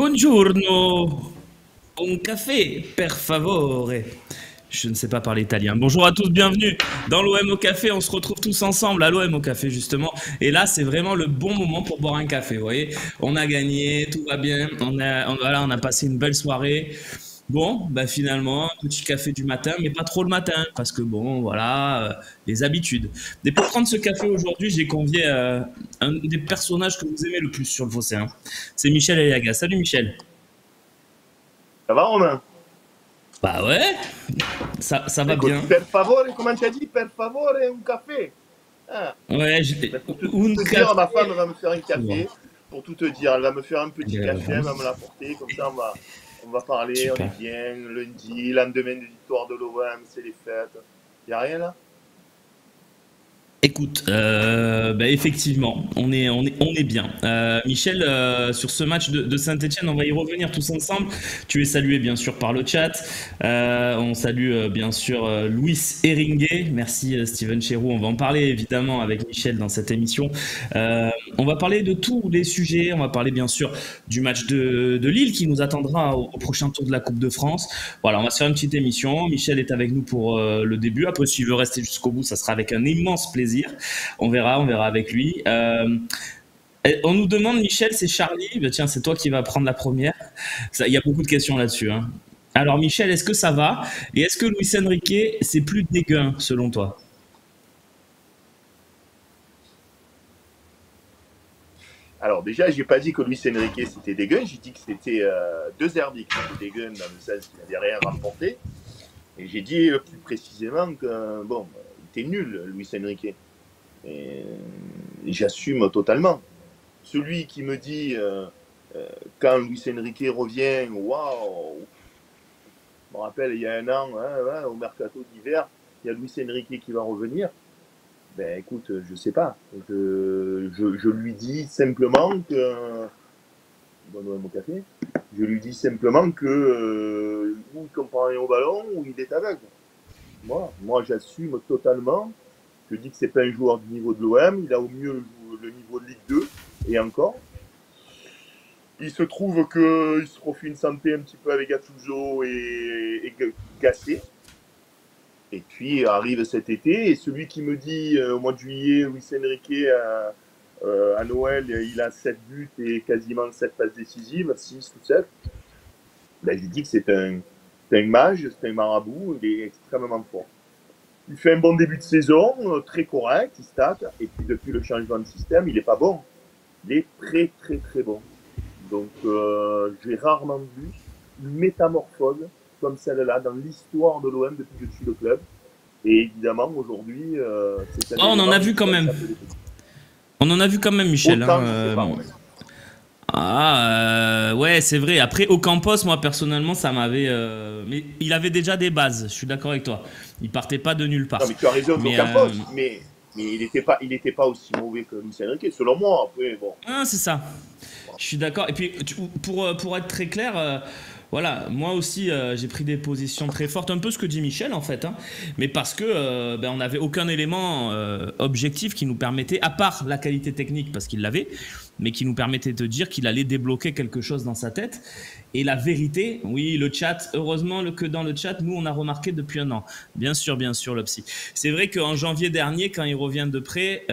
Buongiorno, un café, per favore. Je ne sais pas parler italien. Bonjour à tous, bienvenue dans l'OM au café. On se retrouve tous ensemble à l'OM au café, justement. Et là, c'est vraiment le bon moment pour boire un café. Vous voyez, on a gagné, tout va bien. Voilà, on a passé une belle soirée. Bon, bah finalement, un petit café du matin, mais pas trop le matin, parce que bon, voilà, les habitudes. Et pour prendre ce café aujourd'hui, j'ai convié un des personnages que vous aimez le plus sur le fossé, hein. C'est Michel Eliaga. Salut Michel. Ça va, Romain? Bah ouais, ça va Écoute, bien. per favore, comment tu as dit? Per favore, un café. Ah. Ouais, Ben, pour un tout te dire, ma café. femme va me faire un café. Pour tout te dire, elle va me faire un petit café, elle va me l'apporter. Comme ça, on va parler, on est Super. bien. Lundi, lendemain de victoire de l'OM, c'est les fêtes. Y a rien là? Écoute, bah effectivement, on est bien. Michel, sur ce match de Saint-Etienne, on va y revenir tous ensemble. Tu es salué bien sûr par le chat. On salue bien sûr Luis Heringue. Merci Steven Cherou. On va en parler évidemment avec Michel dans cette émission. On va parler de tous les sujets. On va parler bien sûr du match de Lille qui nous attendra au prochain tour de la Coupe de France. Voilà, on va se faire une petite émission. Michel est avec nous pour le début. Après, s'il veut rester jusqu'au bout, ça sera avec un immense plaisir. On verra avec lui. On nous demande, Michel, c'est Charlie. Ben tiens, c'est toi qui vas prendre la première. Il y a beaucoup de questions là-dessus, hein. Alors, Michel, est-ce que ça va? Et est-ce que Luis Enrique, c'est plus dégueu, selon toi? Alors, déjà, j'ai pas dit que Luis Enrique c'était dégueu. J'ai dit que c'était deux Herbies qui étaient dégueu dans le sens qu'il n'avait rien remporté. Et j'ai dit plus précisément que, bon, il était nul, Luis Enrique. Et j'assume totalement. Celui qui me dit quand Luis Enrique revient, waouh, je me rappelle il y a un an, hein, au mercato d'hiver, il y a Luis Enrique qui va revenir. Ben écoute, je sais pas. Je lui dis simplement que. Donne-moi mon café. Je lui dis simplement que ou il comprend rien au ballon ou il est aveugle. Moi j'assume totalement. Je dis que c'est pas un joueur du niveau de l'OM, il a au mieux le niveau de Ligue 2, et encore. Il se trouve qu'il se profile une santé un petit peu avec Gattuso et Gasset. Et puis arrive cet été, et celui qui me dit au mois de juillet, Luis Enrique à Noël, il a 7 buts et quasiment 7 passes décisives, 6 ou 7, ben, je lui dis que c'est un mage, c'est un marabout, il est extrêmement fort. Il fait un bon début de saison, très correct, il stat, et puis depuis le changement de système, il n'est pas bon. Il est très très très bon. Donc j'ai rarement vu une métamorphose comme celle-là dans l'histoire de l'OM depuis que je suis le club. Et évidemment, aujourd'hui, c'est un Oh, on en élément a vu qui quand donne même. sa position. On en a vu quand même, Michel, Autant, je sais pas, hein. Romain. Ouais, c'est vrai. Après, Ocampos, moi, personnellement, ça m'avait... Mais il avait déjà des bases, je suis d'accord avec toi. Il partait pas de nulle part. Non, mais tu as raison, Mais Ocampos, mais il était pas aussi mauvais que Luis Enrique, selon moi. Après, bon. c'est ça. Je suis d'accord. Et puis, pour être très clair, voilà, moi aussi, j'ai pris des positions très fortes, un peu ce que dit Michel, en fait, hein, mais parce que on n'avait aucun élément objectif qui nous permettait, à part la qualité technique, parce qu'il l'avait, mais qui nous permettait de dire qu'il allait débloquer quelque chose dans sa tête. Et la vérité, oui, le chat, heureusement que dans le chat, nous, on a remarqué depuis un an. Bien sûr, le psy. C'est vrai qu'en janvier dernier, quand il revient de près,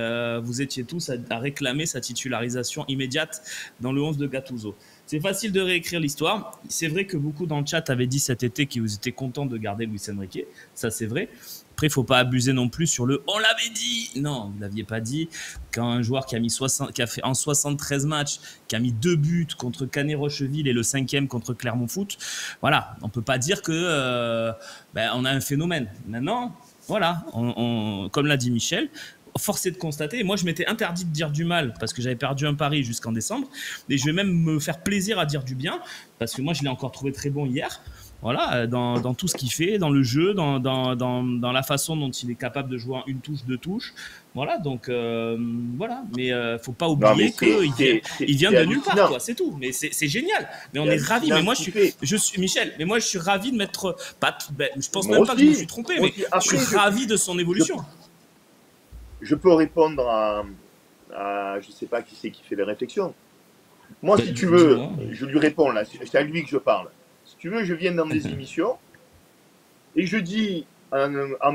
vous étiez tous à réclamer sa titularisation immédiate dans le 11 de Gattuso. C'est facile de réécrire l'histoire. C'est vrai que beaucoup dans le chat avaient dit cet été qu'ils étaient contents de garder Luis Enrique. Ça, c'est vrai. Après, il ne faut pas abuser non plus sur le « on l'avait dit ». Non, vous ne l'aviez pas dit. Quand un joueur qui a fait en 73 matchs, qui a mis 2 buts contre Canet-Rocheville et le 5e contre Clermont Foot, voilà, on ne peut pas dire que on a un phénomène. Maintenant, voilà, comme l'a dit Michel, force est de constater, et moi je m'étais interdit de dire du mal parce que j'avais perdu un pari jusqu'en décembre, et je vais même me faire plaisir à dire du bien parce que moi je l'ai encore trouvé très bon hier. Voilà, dans tout ce qu'il fait, dans le jeu, dans la façon dont il est capable de jouer une touche, deux touches. Voilà, donc voilà. Mais faut pas Non, mais oublier qu'il vient de nulle part, hallucinant. quoi. C'est tout. Mais c'est génial. Mais on C'est est ravis. Mais moi, je suis Michel. Mais moi, je suis ravi de mettre. Je pense même pas que je me suis trompé, mais je suis ravi de son évolution. Je peux répondre à je sais pas qui c'est qui fait les réflexions. Moi, Bah, si tu veux, dis-moi. je lui réponds là, c'est à lui que je parle. Si tu veux, je viens dans des émissions et je dis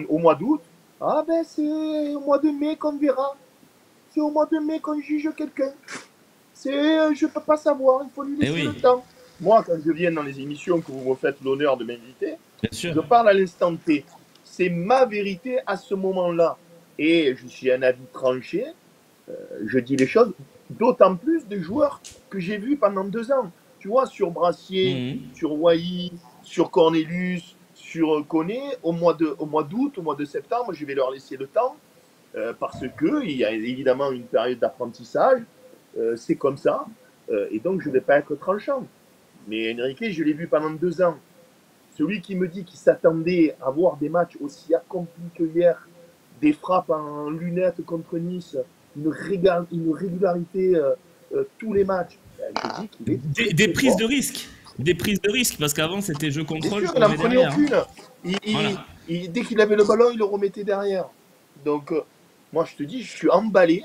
au mois d'août, ah ben c'est au mois de mai qu'on verra. C'est au mois de mai qu'on juge quelqu'un. Je ne peux pas savoir, il faut lui Eh laisser le oui, temps. Moi, quand je viens dans les émissions que vous me faites l'honneur de m'inviter, bien sûr. je parle à l'instant T. C'est ma vérité à ce moment-là. Et je suis un avis tranché, je dis les choses, d'autant plus de joueurs que j'ai vus pendant 2 ans. Tu vois, sur Brassier, Mhm. sur Wai, sur Cornelius, sur Koné, au mois d'août, au mois de septembre, je vais leur laisser le temps parce qu'il y a évidemment une période d'apprentissage. C'est comme ça. Et donc, je ne vais pas être tranchant. Mais Enrique, je l'ai vu pendant 2 ans. Celui qui me dit qu'il s'attendait à voir des matchs aussi accomplis que hier, des frappes en lunettes contre Nice, une régularité tous les matchs, je dis qu'il est très Des très prises de fort. risque. Des prises de risque, parce qu'avant, c'était jeu Bien contrôle, sûr, je il n'en remets prenait derrière, hein. aucune. Voilà. Dès qu'il avait le ballon, il le remettait derrière. Donc, moi, je te dis, je suis emballé,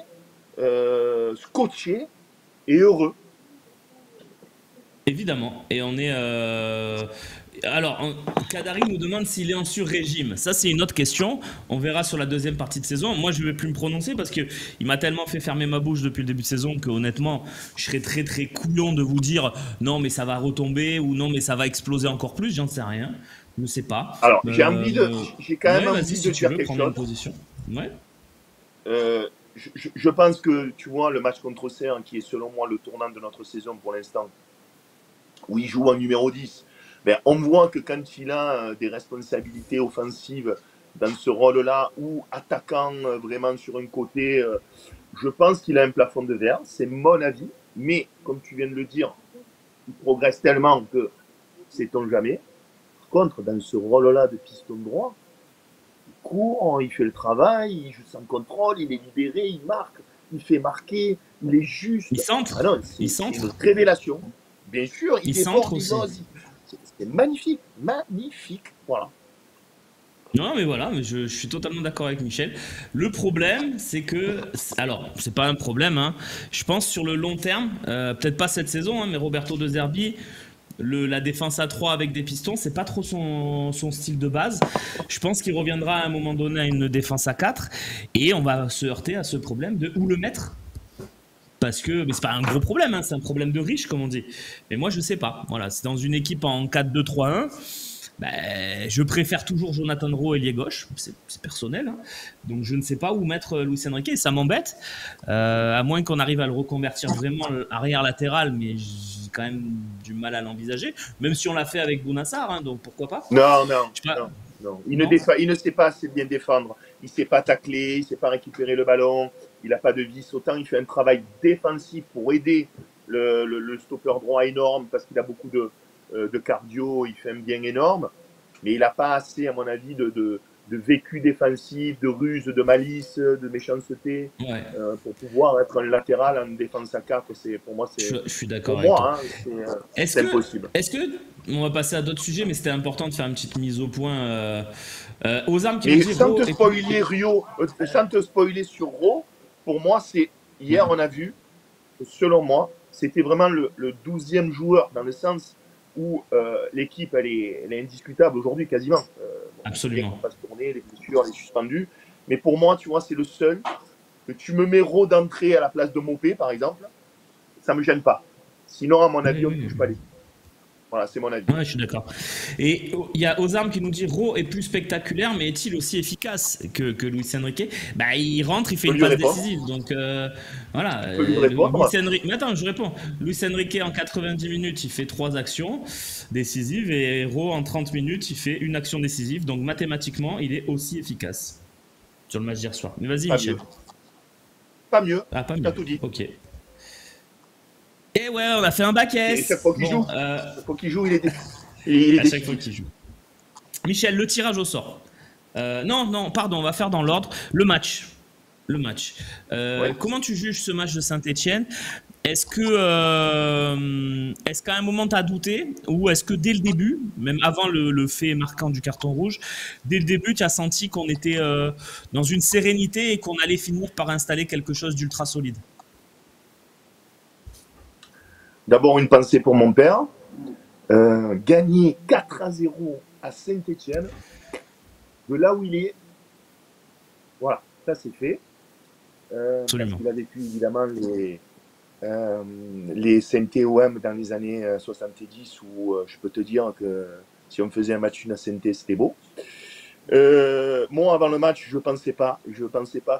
scotché et heureux. Évidemment. Et on est. Alors, Kadari nous demande s'il est en sur-régime. Ça, c'est une autre question. On verra sur la deuxième partie de saison. Moi, je ne vais plus me prononcer parce qu'il m'a tellement fait fermer ma bouche depuis le début de saison que, honnêtement, je serais très, très couillon de vous dire non, mais ça va retomber ou non, mais ça va exploser encore plus. J'en sais rien. Je ne sais pas. Alors, Euh, j'ai quand même Ouais, vas-y, envie de si tu dire veux, quelque prendre une chose. position. Ouais. Je pense que, tu vois, le match contre Auxerre, qui est selon moi le tournant de notre saison pour l'instant, où il joue en numéro 10, ben, on voit que quand il a des responsabilités offensives dans ce rôle-là, ou attaquant vraiment sur un côté, je pense qu'il a un plafond de verre, c'est mon avis, mais comme tu viens de le dire, il progresse tellement que sait-on jamais. Par contre, dans ce rôle-là de piston droit, il court, il fait le travail, il joue sans contrôle, il est libéré, il marque, il fait marquer, il est Il juste. Ah centre. non, Il c'est une centre. révélation. Bien sûr, il Il centre déborde, il aussi. ose. C'est magnifique, magnifique. Voilà. Non, mais voilà, mais je suis totalement d'accord avec Michel. Le problème, c'est que, alors, c'est pas un problème, hein. Je pense sur le long terme, peut-être pas cette saison, hein, mais Roberto De Zerbi, la défense à 3 avec des pistons, c'est pas trop son style de base. Je pense qu'il reviendra à un moment donné à une défense à 4 et on va se heurter à ce problème de où le mettre. Parce que, mais c'est pas un gros problème, hein, c'est un problème de riche, comme on dit. Mais moi, je sais pas. Voilà, c'est dans une équipe en 4-2-3-1. Ben, je préfère toujours Jonathan Rowe ailier gauche, c'est personnel, hein. Donc je ne sais pas où mettre Luis Enrique et ça m'embête, à moins qu'on arrive à le reconvertir vraiment arrière latéral, mais j'ai quand même du mal à l'envisager, même si on l'a fait avec Bounassar, hein, donc pourquoi pas. Non, non, Je sais pas. non, non. Non. Il ne sait pas assez bien défendre. Il ne sait pas tacler, il ne sait pas récupérer le ballon. Il n'a pas de vis. Autant il fait un travail défensif pour aider le stopper droit énorme parce qu'il a beaucoup de cardio, il fait un bien énorme. Mais il n'a pas assez, à mon avis, de vécu défensif, de ruse, de malice, de méchanceté Ouais. pour pouvoir être un latéral en défense à 4. Pour moi, Je suis pour d'accord avec toi. moi, hein, Est-ce c'est que, impossible. est-ce que, on va passer à d'autres sujets, mais c'était important de faire une petite mise au point. Aux armes qui nous Mais dit sans Ro te et spoiler Rio, sans te spoiler sur Ro, pour moi, hier on a vu, selon moi, c'était vraiment le 12e joueur dans le sens où l'équipe elle est indiscutable aujourd'hui quasiment. Bien qu'on absolument. fasse tourner, les blessures, les suspendus. Mais pour moi, tu vois, c'est le seul que tu me mets Ro d'entrée à la place de Mopé, par exemple, ça me gêne pas. Sinon, à mon Oui, avis, on ne oui, touche pas oui. l'équipe. Voilà, c'est mon avis. Ouais, je suis d'accord. Et il y a Ozarm qui nous dit Ro est plus spectaculaire, mais est-il aussi efficace que Luis Enrique? Bah, il rentre, il Tu fait peux une lui passe répondre. décisive. Donc voilà, Tu peux lui Luis répondre. Enrique. Mais attends, je réponds. Luis Enrique en 90 minutes, il fait 3 actions décisives et Ro en 30 minutes, il fait une action décisive. Donc mathématiquement, il est aussi efficace sur le match d'hier soir. Mais vas-y, Pas Michel. mieux. Pas mieux. Ah, pas Tu as mieux. tout dit. Ok. Et ouais, on a fait un bac Et chaque S. fois qu'il Bon, joue, chaque fois qu'il joue, il est à chaque fois décisif. qu'il joue. Michel, le tirage au sort. Non, non, pardon, on va faire dans l'ordre. Le match. Le match. Ouais. Comment tu juges ce match de Saint-Etienne? Est-ce qu'à un moment tu as douté ou est-ce que dès le début, même avant le fait marquant du carton rouge, dès le début tu as senti qu'on était dans une sérénité et qu'on allait finir par installer quelque chose d'ultra solide? D'abord, une pensée pour mon père. Gagner 4-0 à Saint-Étienne, de là où il est, voilà, ça c'est fait. Parce Absolument. qu'il a vécu évidemment les Saint-OM dans les années 70 où je peux te dire que si on faisait un match une à Saint, c'était beau. Moi, avant le match, je pensais pas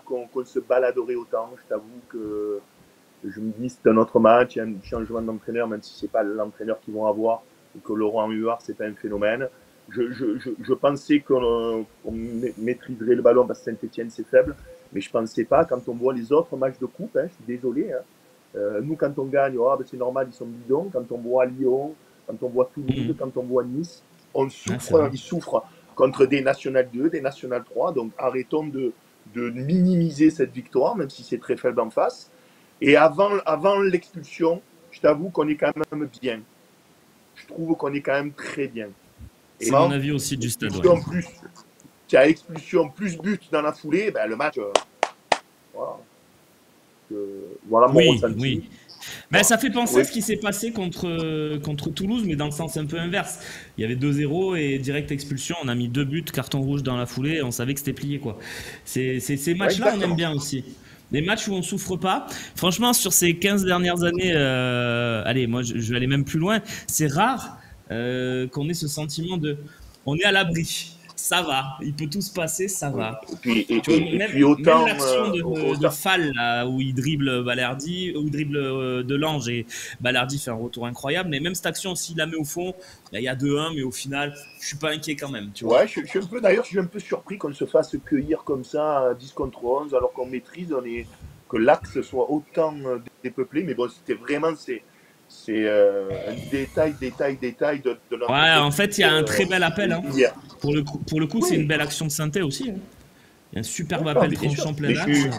qu'on se baladerait autant. Je t'avoue que je me dis c'est un autre match, il y a un changement d'entraîneur, même si c'est pas l'entraîneur qu'ils vont avoir et que Laurent Huard c'est pas un phénomène. Je pensais qu'on maîtriserait le ballon parce que Saint-Etienne c'est faible, mais je pensais pas quand on voit les autres matchs de coupe. Hein, je suis désolé. Hein, nous quand on gagne, oh, ben c'est normal, ils sont bidons. Quand on voit Lyon, quand on voit Toulouse, quand on voit Nice, on Ah, c'est souffre, vrai. ils souffrent contre des National 2, des National 3. Donc arrêtons de minimiser cette victoire, même si c'est très faible en face. Et avant l'expulsion, je t'avoue qu'on est quand même bien. Je trouve qu'on est quand même très bien. Et C'est mon quand avis aussi du stade, ouais. expulsion plus, tu as expulsion plus but dans la foulée, ben le match, voilà, voilà mon Oui, ressenti. oui. Ben, Voilà. ça fait Je penser à trouvais ce qui s'est passé contre Toulouse, mais dans le sens un peu inverse. Il y avait 2-0 et direct expulsion. On a mis 2 buts, carton rouge dans la foulée. Et on savait que c'était plié, quoi. Ces ouais, matchs-là, on aime exactement. bien aussi. Les matchs où on souffre pas. Franchement, sur ces 15 dernières années, allez, moi, je vais aller même plus loin. C'est rare qu'on ait ce sentiment de, on est à l'abri. Ça va, il peut tout se passer, ça Oui. va. Et puis, Tu vois, et même, puis même autant, l'action de Fall, là, où il dribble Balerdi, où il dribble Delange et Balerdi fait un retour incroyable. Mais même cette action, s'il la met au fond, il y a 2-1, mais au final, je suis pas inquiet quand même, tu vois. ouais, je suis un peu, d'ailleurs, je suis un peu surpris qu'on se fasse cueillir comme ça, 10 contre 11, alors qu'on maîtrise, que l'axe soit autant dépeuplé. Mais bon, c'était vraiment, c'est un détail de notre Ouais, jeu en de fait, il foot y a un très bel appel. Hein. hier. Pour le coup, c'est une Oui, belle action de synthé aussi. Hein. Il y a un superbe d'accord, appel mais bien sûr. tranchant Mais plein je axe. suis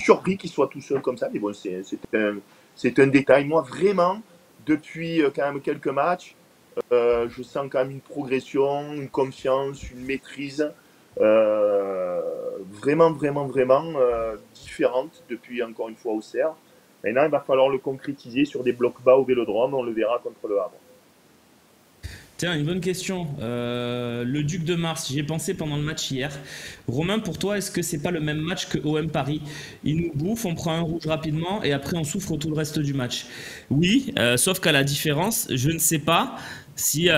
surpris qu'il soit tout seul comme ça. Mais bon, c'est un détail. Moi, vraiment, depuis quand même quelques matchs, je sens quand même une progression, une confiance, une maîtrise vraiment, vraiment, vraiment différente depuis encore une fois au Auxerre. Maintenant, il va falloir le concrétiser sur des blocs bas au Vélodrome. On le verra contre le Havre. Tiens, une bonne question. Le Duc de Mars, j'y ai pensé pendant le match hier. Romain, pour toi, est-ce que c'est pas le même match que OM Paris? Il nous bouffe, on prend un rouge rapidement et après on souffre tout le reste du match. Oui, sauf qu'à la différence, je ne sais pas si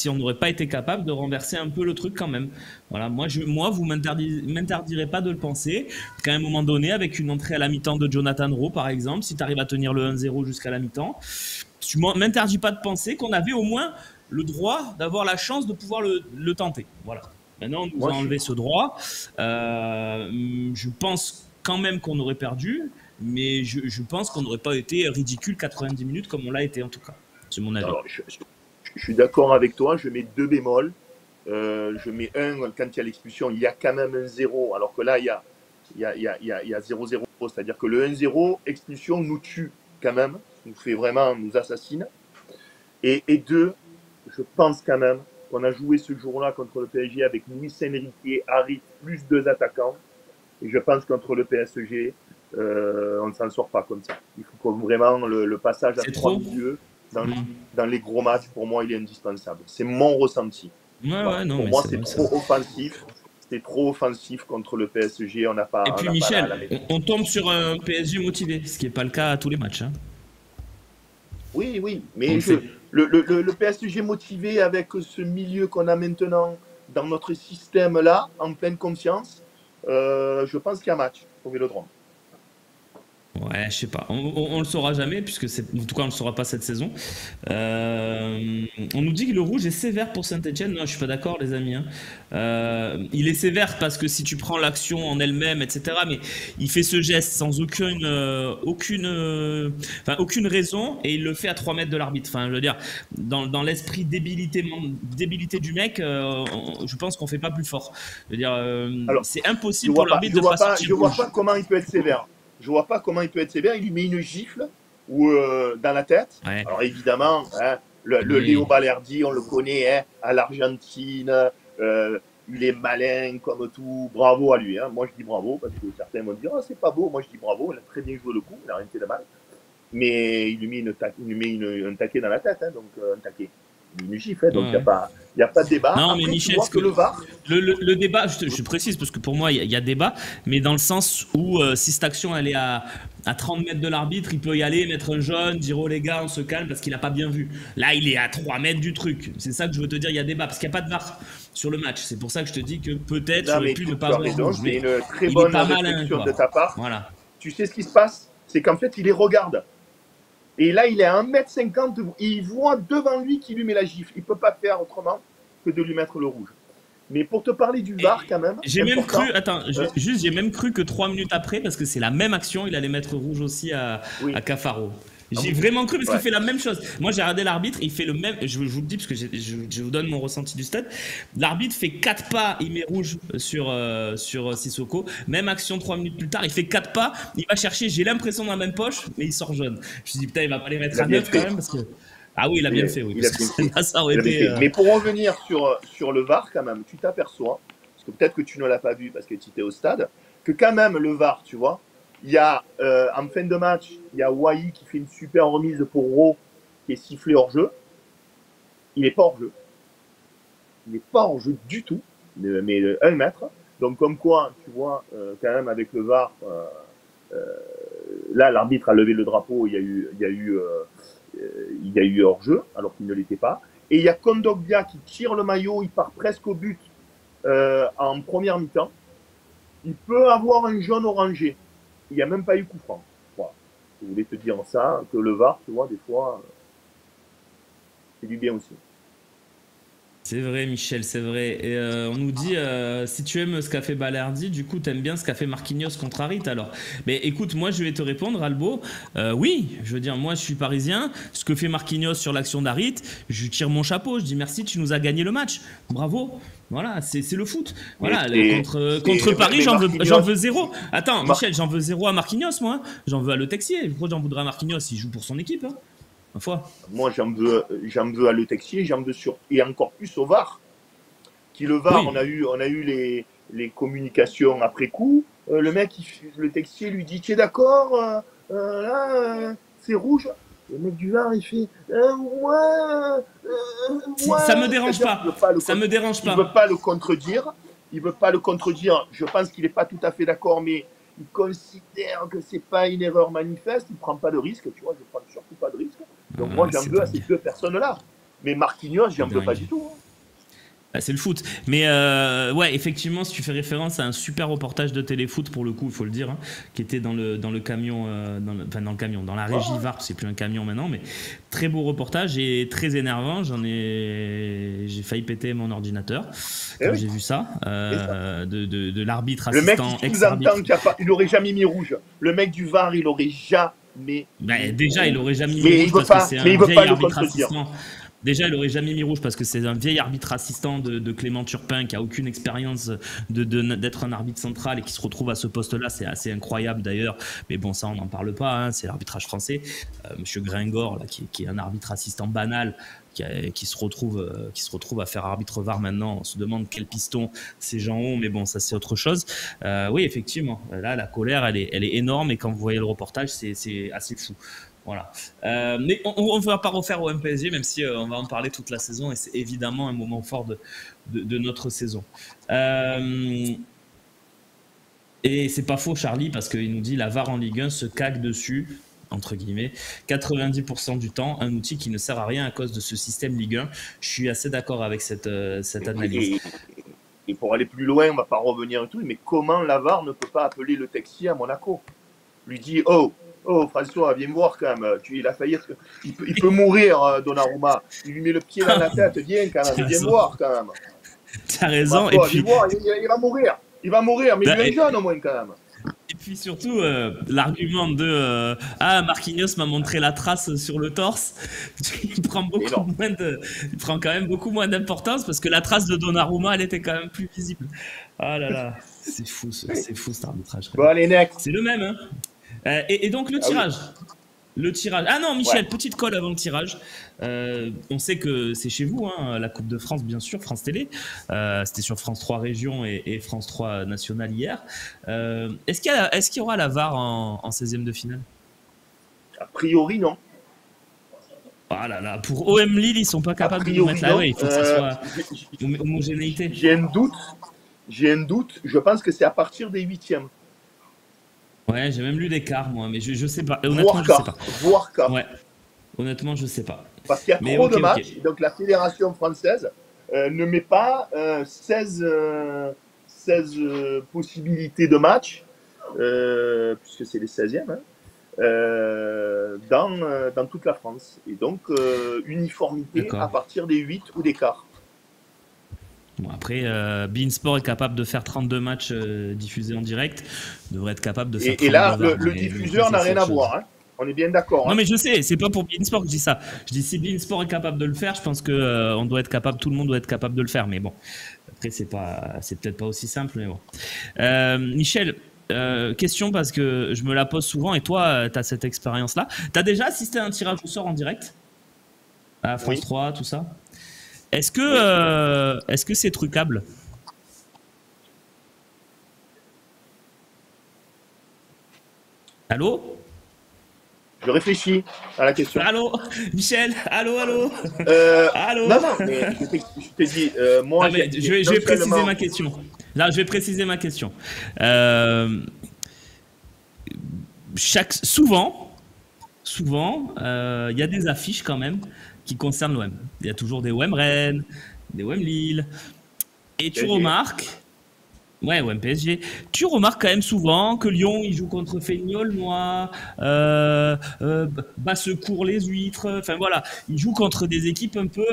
on n'aurait pas été capable de renverser un peu le truc quand même. Voilà, moi vous m'interdirez pas de le penser. Qu'à un moment donné, avec une entrée à la mi-temps de Jonathan Rowe, par exemple, si tu arrives à tenir le 1-0 jusqu'à la mi-temps, tu m'interdis pas de penser qu'on avait au moins le droit d'avoir la chance de pouvoir le tenter. Voilà. Maintenant, on nous Moi, a je suis, enlevé ce droit. Je pense quand même qu'on aurait perdu, mais je pense qu'on n'aurait pas été ridicule 90 minutes comme on l'a été en tout cas. C'est mon avis. alors, je suis d'accord avec toi. Je mets deux bémols. Je mets un quand il y a l'expulsion, il y a quand même un zéro, alors que là, il y a 0-0. C'est-à-dire que le 1-0, expulsion, nous tue quand même, nous fait vraiment, nous assassine. Et deux, je pense quand même qu'on a joué ce jour-là contre le PSG avec Luis Enrique, Harit, plus deux attaquants. Et je pense contre le PSG, on ne s'en sort pas comme ça. Il faut que vraiment le passage à C'est trois trop. milieux dans, Mm. dans les gros matchs, pour moi, il est indispensable. C'est mon ressenti. Ouais, Voilà. ouais, non, Pour mais moi, c'est c'est vrai, c'est trop vrai. offensif. C'est trop offensif contre le PSG. Et On puis n'a pas la Michel, maîtrise. on tombe sur un PSG motivé, ce qui n'est pas le cas à tous les matchs. Hein. Oui, oui. On Mais le sait. le PSG motivé avec ce milieu qu'on a maintenant dans notre système-là, en pleine confiance, je pense qu'il y a match au Vélodrome. Ouais, je sais pas. On le saura jamais, puisque en tout cas on le saura pas cette saison. On nous dit que le rouge est sévère pour Saint-Etienne. Non, je suis pas d'accord, les amis. Hein. Il est sévère parce que si tu prends l'action en elle-même, etc. Mais il fait ce geste sans aucune raison et il le fait à 3 mètres de l'arbitre. Enfin, je veux dire, dans l'esprit débilité du mec, je pense qu'on fait pas plus fort. Je veux dire, Alors, c'est impossible pour l'arbitre de pas sortir je vois rouge. pas comment il peut être sévère. Je vois pas comment il peut être sévère. Il lui met une gifle ou dans la tête. Ouais. Alors évidemment, hein, le Léo Oui. Balerdi, on le connaît hein, à l'Argentine. Il est malin comme tout. Bravo à lui. Hein. Moi, je dis bravo parce que certains vont dire oh, c'est pas beau. Moi, je dis bravo. Il a très bien joué le coup. Il a rien fait de mal. mais il lui met, un taquet dans la tête, hein, donc un taquet. Une gifle, hein, donc il n'y a pas de débat. Non, après, mais Michel, tu vois que le VAR... Le débat, je précise, parce que pour moi, il y a débat, mais dans le sens où si cette action, elle est à 30 mètres de l'arbitre, il peut y aller, mettre un jaune, dire oh les gars, on se calme parce qu'il n'a pas bien vu. Là, il est à 3 mètres du truc. C'est ça que je veux te dire, il y a débat, parce qu'il n'y a pas de VAR sur le match. C'est pour ça que je te dis que peut-être j'aurais pu ne pas avoir rouge. C'est une très bonne réflexion de ta part. Voilà. Tu sais ce qui se passe? C'est qu'en fait, il les regarde. Et là, il est à 1,50 m, il voit devant lui qui lui met la gifle. Il ne peut pas faire autrement que de lui mettre le rouge. Mais pour te parler du VAR, quand même. J'ai même cru, j'ai même cru que 3 minutes après, parce que c'est la même action, il allait mettre rouge aussi à Cafaro. J'ai vraiment cru parce qu'il fait la même chose. Moi, j'ai regardé l'arbitre, il fait le même. Je vous le dis parce que je vous donne mon ressenti du stade. L'arbitre fait 4 pas, il met rouge sur Sissoko. Même action 3 minutes plus tard, il fait 4 pas, il va chercher. J'ai l'impression dans la même poche, mais il sort jaune. Je me suis dit, putain, il va pas les mettre à 9 quand même parce que. Ah oui, il a bien fait, oui. Mais pour revenir sur le VAR, quand même, tu t'aperçois, parce que peut-être que tu ne l'as pas vu parce que tu étais au stade, que quand même le VAR, tu vois, il y a en fin de match, il y a Wai qui fait une super remise pour Ro qui est sifflé hors jeu. Il n'est pas hors jeu. Il n'est pas hors jeu du tout, mais 1 mètre. Donc comme quoi, tu vois, quand même avec le VAR, là l'arbitre a levé le drapeau, il y a eu hors-jeu, alors qu'il ne l'était pas. Et il y a Kondogbia qui tire le maillot, il part presque au but en première mi-temps. Il peut avoir un jaune orangé. Il n'y a même pas eu coup franc. Voilà. Je voulais te dire ça, que le VAR, tu vois, des fois, c'est du bien aussi. C'est vrai, Michel, c'est vrai. Et on nous dit, si tu aimes ce qu'a fait Balerdi, du coup, t'aimes bien ce qu'a fait Marquinhos contre Harit, alors. Mais écoute, moi, je vais te répondre, Albo. Oui, je veux dire, moi, je suis parisien. Ce que fait Marquinhos sur l'action d'Harit, je tire mon chapeau. Je dis merci, tu nous as gagné le match. Bravo. Voilà, c'est le foot. Voilà, contre Paris, j'en veux 0. Attends, Michel, j'en veux 0 à Marquinhos, moi. J'en veux à Le Texier. Pourquoi j'en voudrais à Marquinhos? Il joue pour son équipe, hein. Moi, j'en veux à Le Texier, j'en veux et encore plus au VAR. Qui le VAR, oui. on a eu les communications après coup. Le mec, Le Texier lui dit, tu es d'accord, là, c'est rouge. Le mec du VAR, il fait, ça me dérange pas. Ça me dérange pas. Il veut pas le contredire. Je pense qu'il n'est pas tout à fait d'accord, mais il considère que c'est pas une erreur manifeste. Il prend pas de risque, tu vois. Je prends surtout pas de risque. Donc moi, j'en veux à ces 2 personnes-là. Mais Marquinhos, j'en veux pas du tout. Hein. Bah, c'est le foot. Mais ouais, effectivement, si tu fais référence à un super reportage de Téléfoot, pour le coup, il faut le dire, hein, qui était dans le camion, dans la régie VAR, c'est plus un camion maintenant, mais très beau reportage et très énervant. J'ai failli péter mon ordinateur quand j'ai vu ça, de l'arbitre assistant. Le mec qui sous-entend il aurait jamais mis rouge. Le mec du VAR, il aurait jamais. Déjà, il aurait jamais mis rouge parce que c'est un vieil arbitre assistant. Déjà, il aurait jamais mis rouge parce que c'est un vieil arbitre assistant de Clément Turpin qui a aucune expérience d'être un arbitre central et qui se retrouve à ce poste-là. C'est assez incroyable d'ailleurs. Mais bon, ça, on n'en parle pas. Hein. C'est l'arbitrage français. Monsieur Gringor, là, qui est un arbitre assistant banal, qui se retrouve à faire arbitre VAR maintenant. On se demande quel piston ces gens ont, mais bon, ça c'est autre chose. Oui, effectivement. Là, la colère, elle est énorme et quand vous voyez le reportage, c'est assez fou. Voilà. Mais on ne va pas refaire au MPSG, même si on va en parler toute la saison et c'est évidemment un moment fort de notre saison. Et c'est pas faux, Charlie, parce qu'il nous dit la VAR en Ligue 1 se cague dessus, entre guillemets, 90% du temps, un outil qui ne sert à rien à cause de ce système Ligue 1. Je suis assez d'accord avec cette analyse. Et pour aller plus loin, on ne va pas revenir et tout, mais comment la VAR ne peut pas appeler Le Texier à Monaco? Lui dit, oh François, viens me voir quand même. Il a failli. Il peut mourir, Donnarumma. Il lui met le pied dans la tête. Viens quand même. Viens me voir quand même. T'as raison. Et puis... il va mourir. Il va mourir, mais il est jeune au moins quand même. Et puis surtout, l'argument de Marquinhos m'a montré la trace sur le torse. Il prend quand même beaucoup moins d'importance parce que la trace de Donnarumma, elle était quand même plus visible. Ah là là, c'est fou cet arbitrage. Bon, allez, next. C'est le même, hein. Et donc le tirage. Le tirage. Ah non, Michel, petite colle avant le tirage. On sait que c'est chez vous, hein, la Coupe de France, bien sûr, France Télé. C'était sur France 3 Région et France 3 National hier. Est-ce qu'il y aura la VAR en 16e de finale? A priori, non. Ah là là, pour OM Lille, ils sont pas capables de nous mettre là. Ouais, il faut que ça soit homogénéité. J'ai un doute. Je pense que c'est à partir des 8e. Ouais, j'ai même lu des quarts, moi, mais je sais pas. Honnêtement, je sais pas. Voire quart. Ouais. Honnêtement, je sais pas. Parce qu'il y a trop de matchs. Donc la fédération française ne met pas 16 possibilités de match, puisque c'est les 16e, hein, dans toute la France. Et donc, uniformité à partir des 8 ou des quarts. Bon, après, Beansport est capable de faire 32 matchs diffusés en direct, devrait être capable de faire 32 Et là, le diffuseur n'a rien à voir. Hein. On est bien d'accord. Non, hein. mais je sais, c'est pas pour Beansport que je dis ça. Je dis si Beansport est capable de le faire, je pense que on doit être capable, tout le monde doit être capable de le faire. Mais bon, après, c'est peut-être pas aussi simple, mais bon. Michel, question parce que je me la pose souvent et toi, tu as cette expérience-là. Tu as déjà assisté à un tirage au sort en direct à France 3, tout ça? Est-ce que c'est trucable? Allô? Je réfléchis à la question. Allô, Michel? Allô? Allô? Non, mais je te dis, moi, non, je vais préciser ma question. Là, je vais préciser ma question. Souvent, il y a des affiches quand même qui concernent l'OM. Il y a toujours des OM Rennes, des OM Lille. Et tu remarques... Ouais, OM PSG. Tu remarques quand même souvent que Lyon, il joue contre Feignolnois, Basse-Cour les Huîtres. Enfin voilà, il joue contre des équipes un peu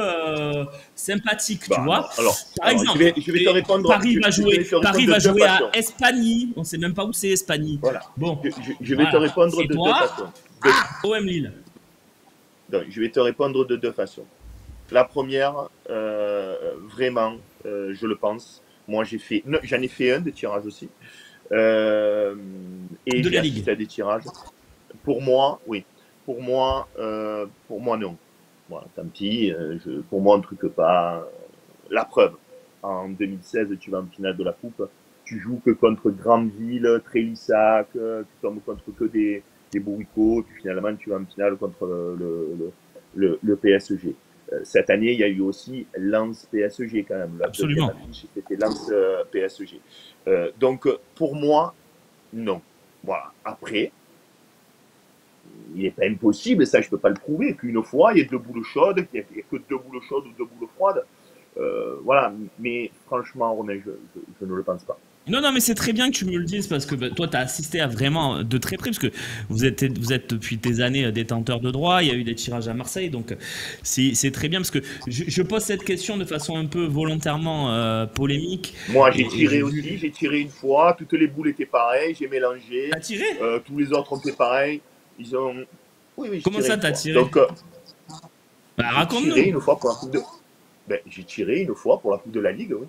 sympathiques, tu vois. Par exemple, je vais te répondre. Paris va jouer à Espagny. On ne sait même pas où c'est Espagny. Voilà. Bon, je vais te répondre de deux façons. OM Lille. Donc, je vais te répondre de deux façons. La première, vraiment, je le pense. Moi, j'en ai fait un de tirage aussi. Et j'ai assisté à des tirages. Pour moi, oui. Pour moi, non. Voilà, tant pis. Pour moi, on ne truque pas. La preuve. En 2016, tu vas en finale de la Coupe. Tu joues que contre Grandville, Trélissac. Tu tombes contre que des bourricots. Puis finalement, tu vas en finale contre le PSG. Cette année, il y a eu aussi Lens PSG quand même. Absolument. C'était Lens PSG. Donc, pour moi, non. Voilà. Après, il n'est pas impossible, et ça, je ne peux pas le prouver, qu'une fois, il y ait deux boules chaudes, qu'il n'y ait que deux boules chaudes ou deux boules froides. Voilà. Mais franchement, Romain, je ne le pense pas. Non, mais c'est très bien que tu me le dises parce que toi, tu as assisté à vraiment de très près parce que vous êtes depuis des années détenteur de droit. Il y a eu des tirages à Marseille, donc c'est très bien parce que je pose cette question de façon un peu volontairement polémique. Moi, j'ai tiré aussi. J'ai tiré une fois. Toutes les boules étaient pareilles. J'ai mélangé. T'as tiré? Tous les autres ont été pareils. Ils ont. Oui. Comment ça, t'as tiré? Donc, raconte-nous. Une fois pour la coupe de. J'ai tiré une fois pour la Coupe de la Ligue, oui.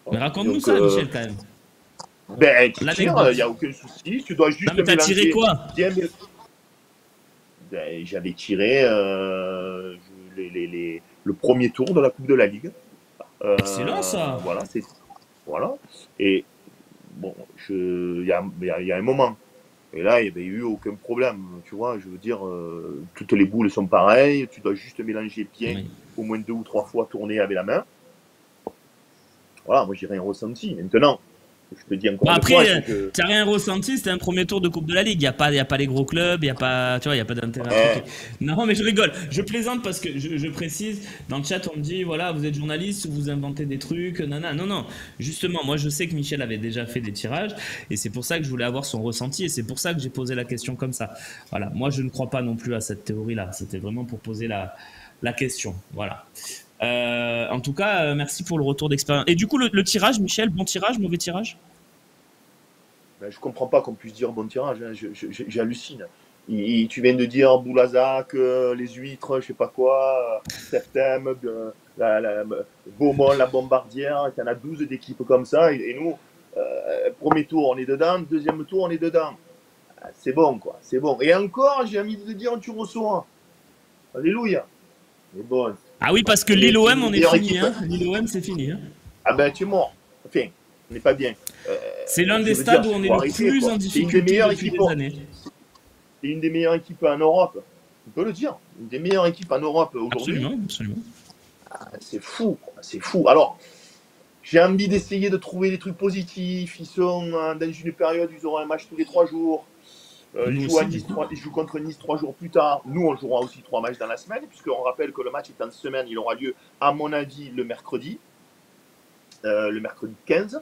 Mais raconte-nous ça, Michel, quand même. Tu tires, il n'y a aucun souci. Tu dois juste. Non, mais t'as tiré quoi? J'avais tiré le premier tour de la Coupe de la Ligue. Excellent, ça. Voilà. Et bon, il y a un moment. Et là, il n'y avait eu aucun problème. Tu vois, je veux dire, toutes les boules sont pareilles. Tu dois juste mélanger bien, au moins 2 ou 3 fois tourner avec la main. Voilà, moi j'ai rien ressenti. Maintenant, je te dis encore après, tu n'as rien ressenti, c'était un premier tour de Coupe de la Ligue. Il n'y a pas les gros clubs, il n'y a pas, tu vois, il y a pas d'intérêt. Non, mais je rigole. Je plaisante parce que je précise, dans le chat, on me dit, voilà, vous êtes journaliste, vous inventez des trucs, nana. Non. Justement, moi je sais que Michel avait déjà fait des tirages et c'est pour ça que je voulais avoir son ressenti et c'est pour ça que j'ai posé la question comme ça. Voilà, moi je ne crois pas non plus à cette théorie-là. C'était vraiment pour poser la question. Voilà. En tout cas, merci pour le retour d'expérience. Et du coup, le tirage, Michel, bon tirage, mauvais tirage? Je comprends pas qu'on puisse dire bon tirage. Hein. J'hallucine. Tu viens de dire Boulazac, les Huîtres, je sais pas quoi, Septem, Beaumont, la Bombardière. Il y en a 12 d'équipes comme ça. Et nous, premier tour, on est dedans. Deuxième tour, on est dedans. C'est bon, quoi. C'est bon. Et encore, j'ai envie de dire, tu reçois. Alléluia. Mais bon. Ah oui, parce que Lille-OM, on est fini. Hein. Lille-OM, c'est fini. Hein. Ah ben, tu es mort. Enfin, on n'est pas bien. C'est l'un des stades où on est le plus en difficulté depuis des années. c'est une des meilleures équipes en Europe. On peut le dire. Une des meilleures équipes en Europe aujourd'hui. Absolument, absolument. Ah, c'est fou, c'est fou. Alors, j'ai envie d'essayer de trouver des trucs positifs. Ils sont dans une période où ils auront un match tous les 3 jours. Ils jouent contre Nice 3 jours plus tard. Nous, on jouera aussi 3 matchs dans la semaine, puisqu'on rappelle que le match est en semaine. Il aura lieu, à mon avis, le mercredi 15.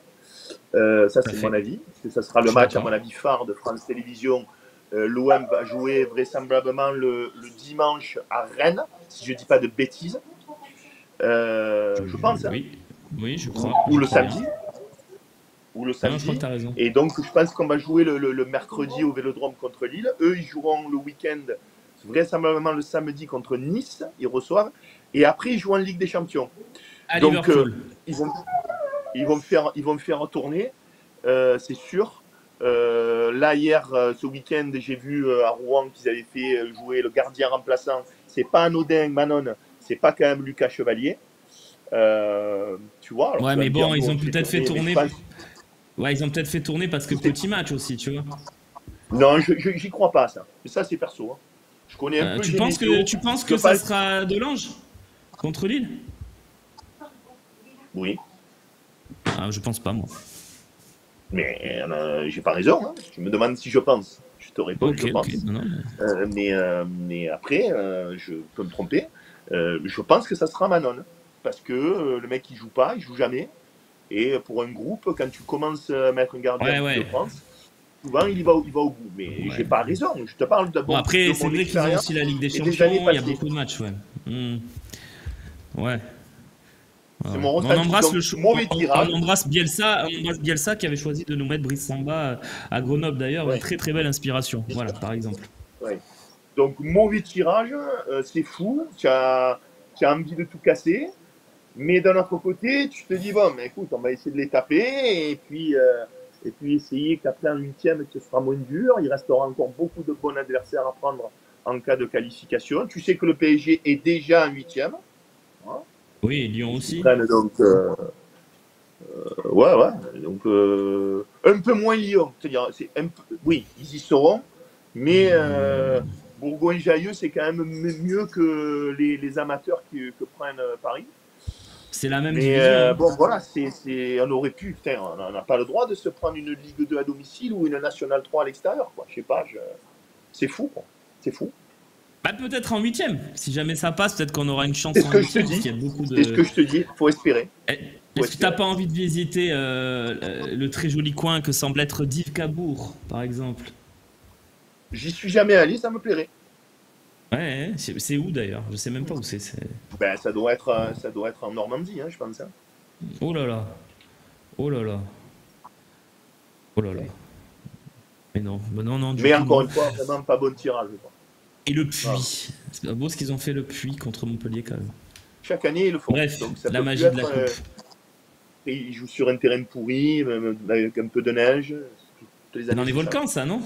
Ça, c'est mon avis. Parce que ça sera le match, à mon avis, phare de France Télévisions. L'OM va jouer vraisemblablement le dimanche à Rennes, si je ne dis pas de bêtises. Je pense. Oui, je crois. Ou le samedi. Ou le samedi. Non, je crois que t'as raison. Et donc, je pense qu'on va jouer le mercredi au Vélodrome contre Lille. Eux, ils joueront le week-end, vraisemblablement le samedi contre Nice. Ils reçoivent. Et après, ils jouent en Ligue des Champions. À donc, Liverpool. Ils vont faire tourner, c'est sûr. Là, hier, ce week-end, j'ai vu à Rouen qu'ils avaient fait jouer le gardien remplaçant. C'est pas anodin, Manon. C'est pas quand même Lucas Chevalier. Tu vois. Alors, ouais, mais bon, ils ont peut-être fait tourner. Ouais, ils ont peut-être fait tourner parce que petit match aussi, tu vois. Non, j'y crois pas, ça. Mais ça, c'est perso. Hein. Je connais un peu. Tu penses que ça sera Delange contre Lille? Oui. Ah, je pense pas, moi. Mais j'ai pas raison. Hein. Tu me demandes si je pense. Je te réponds, je pense. Non, mais après, je peux me tromper. Je pense que ça sera Manon. Parce que le mec, il joue pas, il joue jamais. Et pour un groupe, quand tu commences à mettre un gardien de France, souvent, il va au bout. Mais j'ai pas raison. Je te parle d'abord. Bon, après, c'est vrai qu'ils ont aussi la Ligue des Champions. Il y a beaucoup de matchs, ouais. C'est mon on embrasse Bielsa qui avait choisi de nous mettre Brice Samba à Grenoble d'ailleurs, une très très belle inspiration, voilà par exemple. Ouais. Donc mauvais tirage, c'est fou, tu as envie de tout casser, mais d'un autre côté tu te dis bon mais écoute on va essayer de les taper et puis essayer qu'après en 8e ce sera moins dur, il restera encore beaucoup de bons adversaires à prendre en cas de qualification. Tu sais que le PSG est déjà en 8e. Hein. Oui, et Lyon aussi. Donc, ouais. Donc, un peu moins Lyon. C'est-à-dire, oui, ils y seront, mais Bourgogne-Jallieu, c'est quand même mieux que les amateurs que prennent Paris. C'est la même division. Bon, voilà, on aurait pu. On n'a pas le droit de se prendre une Ligue 2 à domicile ou une Nationale 3 à l'extérieur. Je sais pas, c'est fou. Quoi. C'est fou. Bah, peut-être en 8e. Si jamais ça passe, peut-être qu'on aura une chance en 8e. C'est ce que je te dis, il faut espérer. Est-ce que tu n'as pas envie de visiter le très joli coin que semble être Dives-Cabourg, par exemple? J'y suis jamais allé, ça me plairait. Ouais, c'est où d'ailleurs? Je sais même pas où c'est. Ben, ça doit être en Normandie, hein, je pense. Hein. Oh là là. Mais non, mais encore une fois, vraiment pas bon tirage. Quoi. Et le Puy. C'est pas beau ce qu'ils ont fait le Puy contre Montpellier quand même. Chaque année, ils le font. Bref, donc, ça la magie de la coupe. Ils jouent sur un terrain pourri, avec un peu de neige. C'est dans les volcans, ça, non?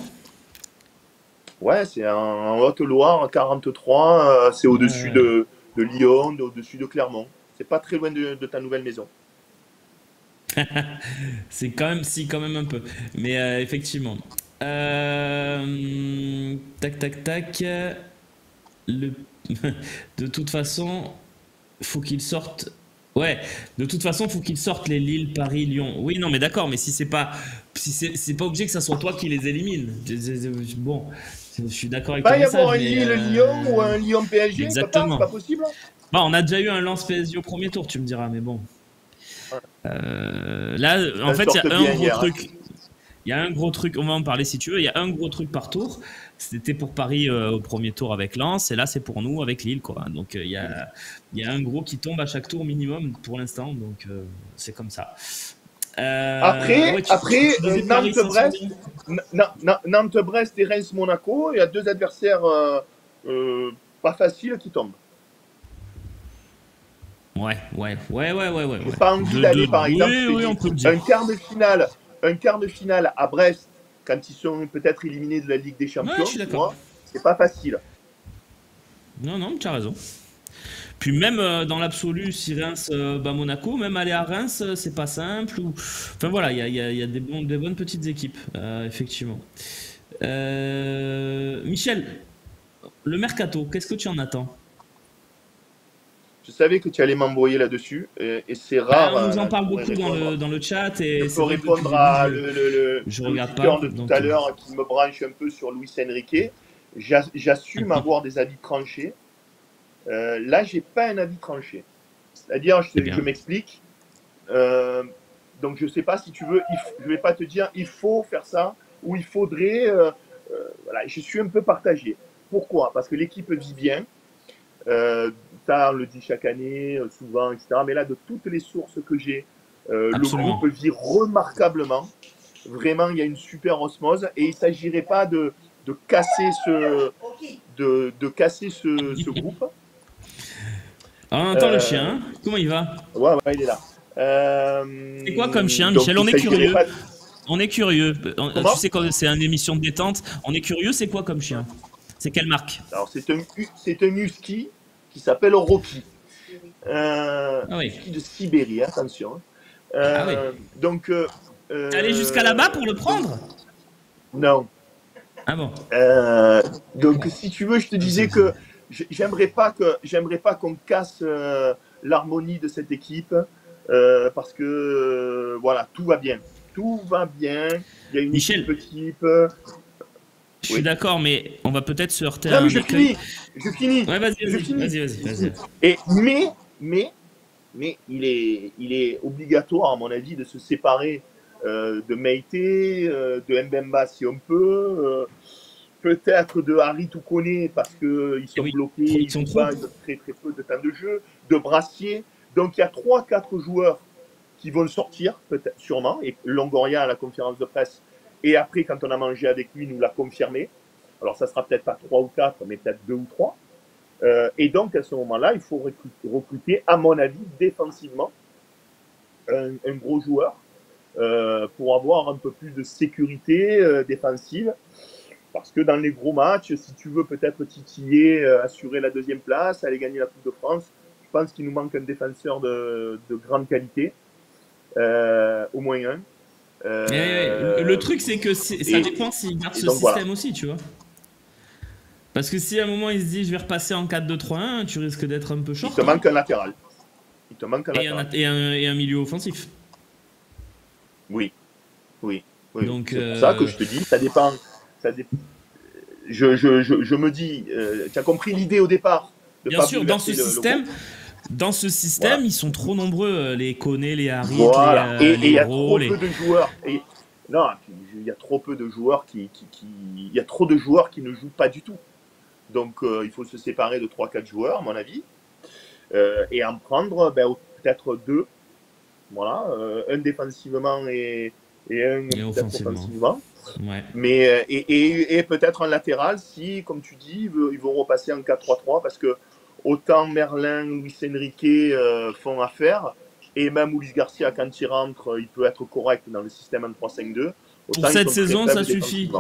Ouais, c'est en Haute-Loire, 43. C'est au-dessus de Lyon, au-dessus de Clermont. C'est pas très loin de ta nouvelle maison. C'est quand même un peu. Mais effectivement. Tac. De toute façon, faut qu'ils sortent. Ouais, de toute façon, faut qu'ils sortent les Lille, Paris, Lyon. Oui, non, mais d'accord, mais c'est pas obligé que ça soit toi qui les élimine. Bon, je suis d'accord avec toi. Il va y avoir un Lille-Lyon ou un Lyon-PSG. Exactement. C'est pas possible. Bon, on a déjà eu un Lens PSG au premier tour, tu me diras, mais bon. Là, en fait, il y a un gros truc. Il y a un gros truc, on va en parler si tu veux, il y a un gros truc par tour. C'était pour Paris au premier tour avec Lens, et là c'est pour nous avec Lille, quoi. Donc il y a un gros qui tombe à chaque tour minimum pour l'instant, donc c'est comme ça. Après Nantes-Brest et Reims-Monaco, il y a 2 adversaires pas faciles qui tombent. Ouais. J'ai pas envie d'aller, par exemple, un quart de finale à Brest, quand ils sont peut-être éliminés de la Ligue des Champions, c'est pas facile. Non, tu as raison. Puis même dans l'absolu, si Reims bat Monaco, même aller à Reims, c'est pas simple. Enfin voilà, il y a des bonnes petites équipes, effectivement. Michel, le mercato, qu'est-ce que tu en attends? Je savais que tu allais m'envoyer là-dessus, et c'est Bah, rare, on nous en je parle pourrais beaucoup répondre. dans le chat Je et c'est peux vrai que depuis le répondre début, à je regarde l'auditeur pas. de tout à Donc, l'heure qui me branche un peu sur Luis Enrique. J'assume avoir des avis tranchés. Là, j'ai pas un avis tranché. C'est-à-dire, c'est je bien. m'explique. Donc, je sais pas si tu veux, je vais pas te dire il faut faire ça ou il faudrait. Voilà, je suis un peu partagé. Pourquoi? Parce que l'équipe vit bien. Ça, on le dit chaque année, souvent, etc. Mais là, de toutes les sources que j'ai, le groupe Absolument. vit remarquablement. Vraiment, il y a une super osmose et il ne s'agirait pas de casser ce groupe. Alors, on entend le chien. Euh, Hein. Comment il va? ouais, ouais, il est là. C'est quoi comme chien, Donc, Michel? il On ne est s'agirait curieux. pas. On est curieux. Tu Comment? sais, quand c'est une émission de détente, on est curieux, c'est quoi comme chien? C'est quelle marque? Alors, c'est un husky qui s'appelle Rocky. Ah oui. Husky de Sibérie, attention. Ah oui. Donc, T'es allé jusqu'à là-bas pour le prendre? non. Ah bon. Donc, si tu veux, je te disais que j'aimerais pas qu'on casse l'harmonie de cette équipe, parce que voilà, tout va bien. Tout va bien. Il y a une Michel, équipe. je suis Oui. d'accord, mais on va peut-être se heurter à Non, mais un je écueil. finis. Je finis. Ouais, Je finis. vas-y. Et mais il est obligatoire, à mon avis, de se séparer de Meïté, de Mbemba si on peut, peut-être de Harry Toukoné parce qu'ils sont Oui, bloqués, ils ils ne sont jouent trop. pas, ils ont très très peu de temps de jeu, de Brassier. Donc il y a 3-4 joueurs qui vont sortir, peut-être, sûrement, et Longoria à la conférence de presse, et après, quand on a mangé avec lui, nous l'a confirmé. Alors ça sera peut-être pas 3 ou 4, mais peut-être 2 ou 3. Et donc, à ce moment-là, il faut recruter, à mon avis, défensivement, un gros joueur pour avoir un peu plus de sécurité défensive. Parce que dans les gros matchs, si tu veux peut-être titiller, assurer la deuxième place, aller gagner la Coupe de France, je pense qu'il nous manque un défenseur de grande qualité, au moins un. Le truc, c'est que ça dépend s'il garde ce donc système voilà. aussi, tu vois. Parce que si à un moment il se dit je vais repasser en 4-2-3-1, tu risques d'être un peu Il short. te Hein. manque un latéral. Il te manque un Et latéral. Et un milieu offensif. Oui. Donc, C'est pour ça que je te dis, ça dépend. Je me dis, tu as compris l'idée au départ de bien pas sûr, bouleverser le groupe. dans ce système, Voilà. ils sont trop nombreux, les Koné, les Harit, Voilà. Et il les y a Gros, trop peu de joueurs. Non, il y a trop peu de joueurs il y a trop de joueurs qui ne jouent pas du tout. Donc, il faut se séparer de 3-4 joueurs, à mon avis, et en prendre peut-être 2. Voilà, un défensivement et un peut-être offensivement. Ouais. Mais, et peut-être un latéral si, comme tu dis, ils vont repasser en 4-3-3 parce que autant Merlin, Luis Enrique font affaire, et même Ulis Garcia, quand il rentre, il peut être correct dans le système en 3-5-2. Pour cette saison, ça suffit.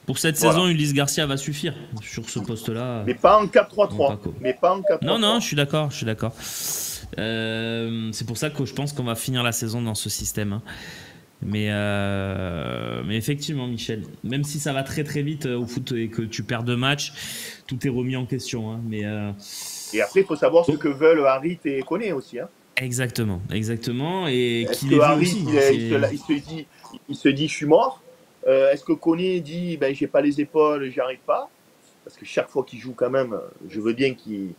Pour cette saison, Ulis Garcia va suffire sur ce poste-là. Mais pas en 4-3-3. Mais pas en 4-3-3. Non, je suis d'accord. C'est pour ça que je pense qu'on va finir la saison dans ce système. Hein. Mais effectivement, Michel, même si ça va très très vite au foot et que tu perds 2 matchs, tout est remis en question. Hein. Et après, il faut savoir ce que veulent Harit et Koné aussi. Hein. Exactement. Et est-ce que Harit, il se dit je suis mort. Est-ce que Koné dit j'ai pas les épaules, j'y arrive pas? Parce que chaque fois qu'il joue quand même, je veux bien qu'il...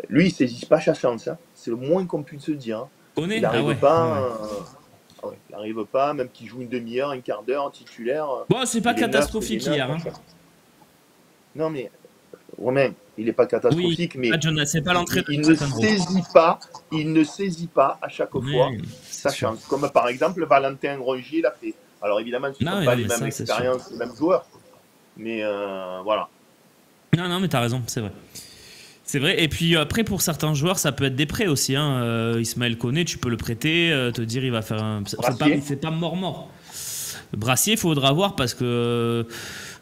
lui, il saisit pas sa chance. Hein. C'est le moins qu'on puisse se dire. Hein. Koné, il n'arrive pas... il n'arrive pas, même qu'il joue une demi-heure, un quart d'heure, titulaire. Bon, c'est pas catastrophique hier. Hein. Non, mais Romain, il n'est pas catastrophique, mais c'est pas l'entrée il ne saisit pas à chaque fois sa chance. Comme par exemple, Valentin Rongier l'a fait. Alors évidemment, ce ne sont pas les mêmes expériences, les mêmes joueurs. Mais voilà. Non, mais t'as raison, c'est vrai. C'est vrai, et puis après pour certains joueurs ça peut être des prêts aussi. Hein. Ismaël Koné, tu peux le prêter, te dire il va faire un... C'est pas mort. Brassier, il faudra voir parce que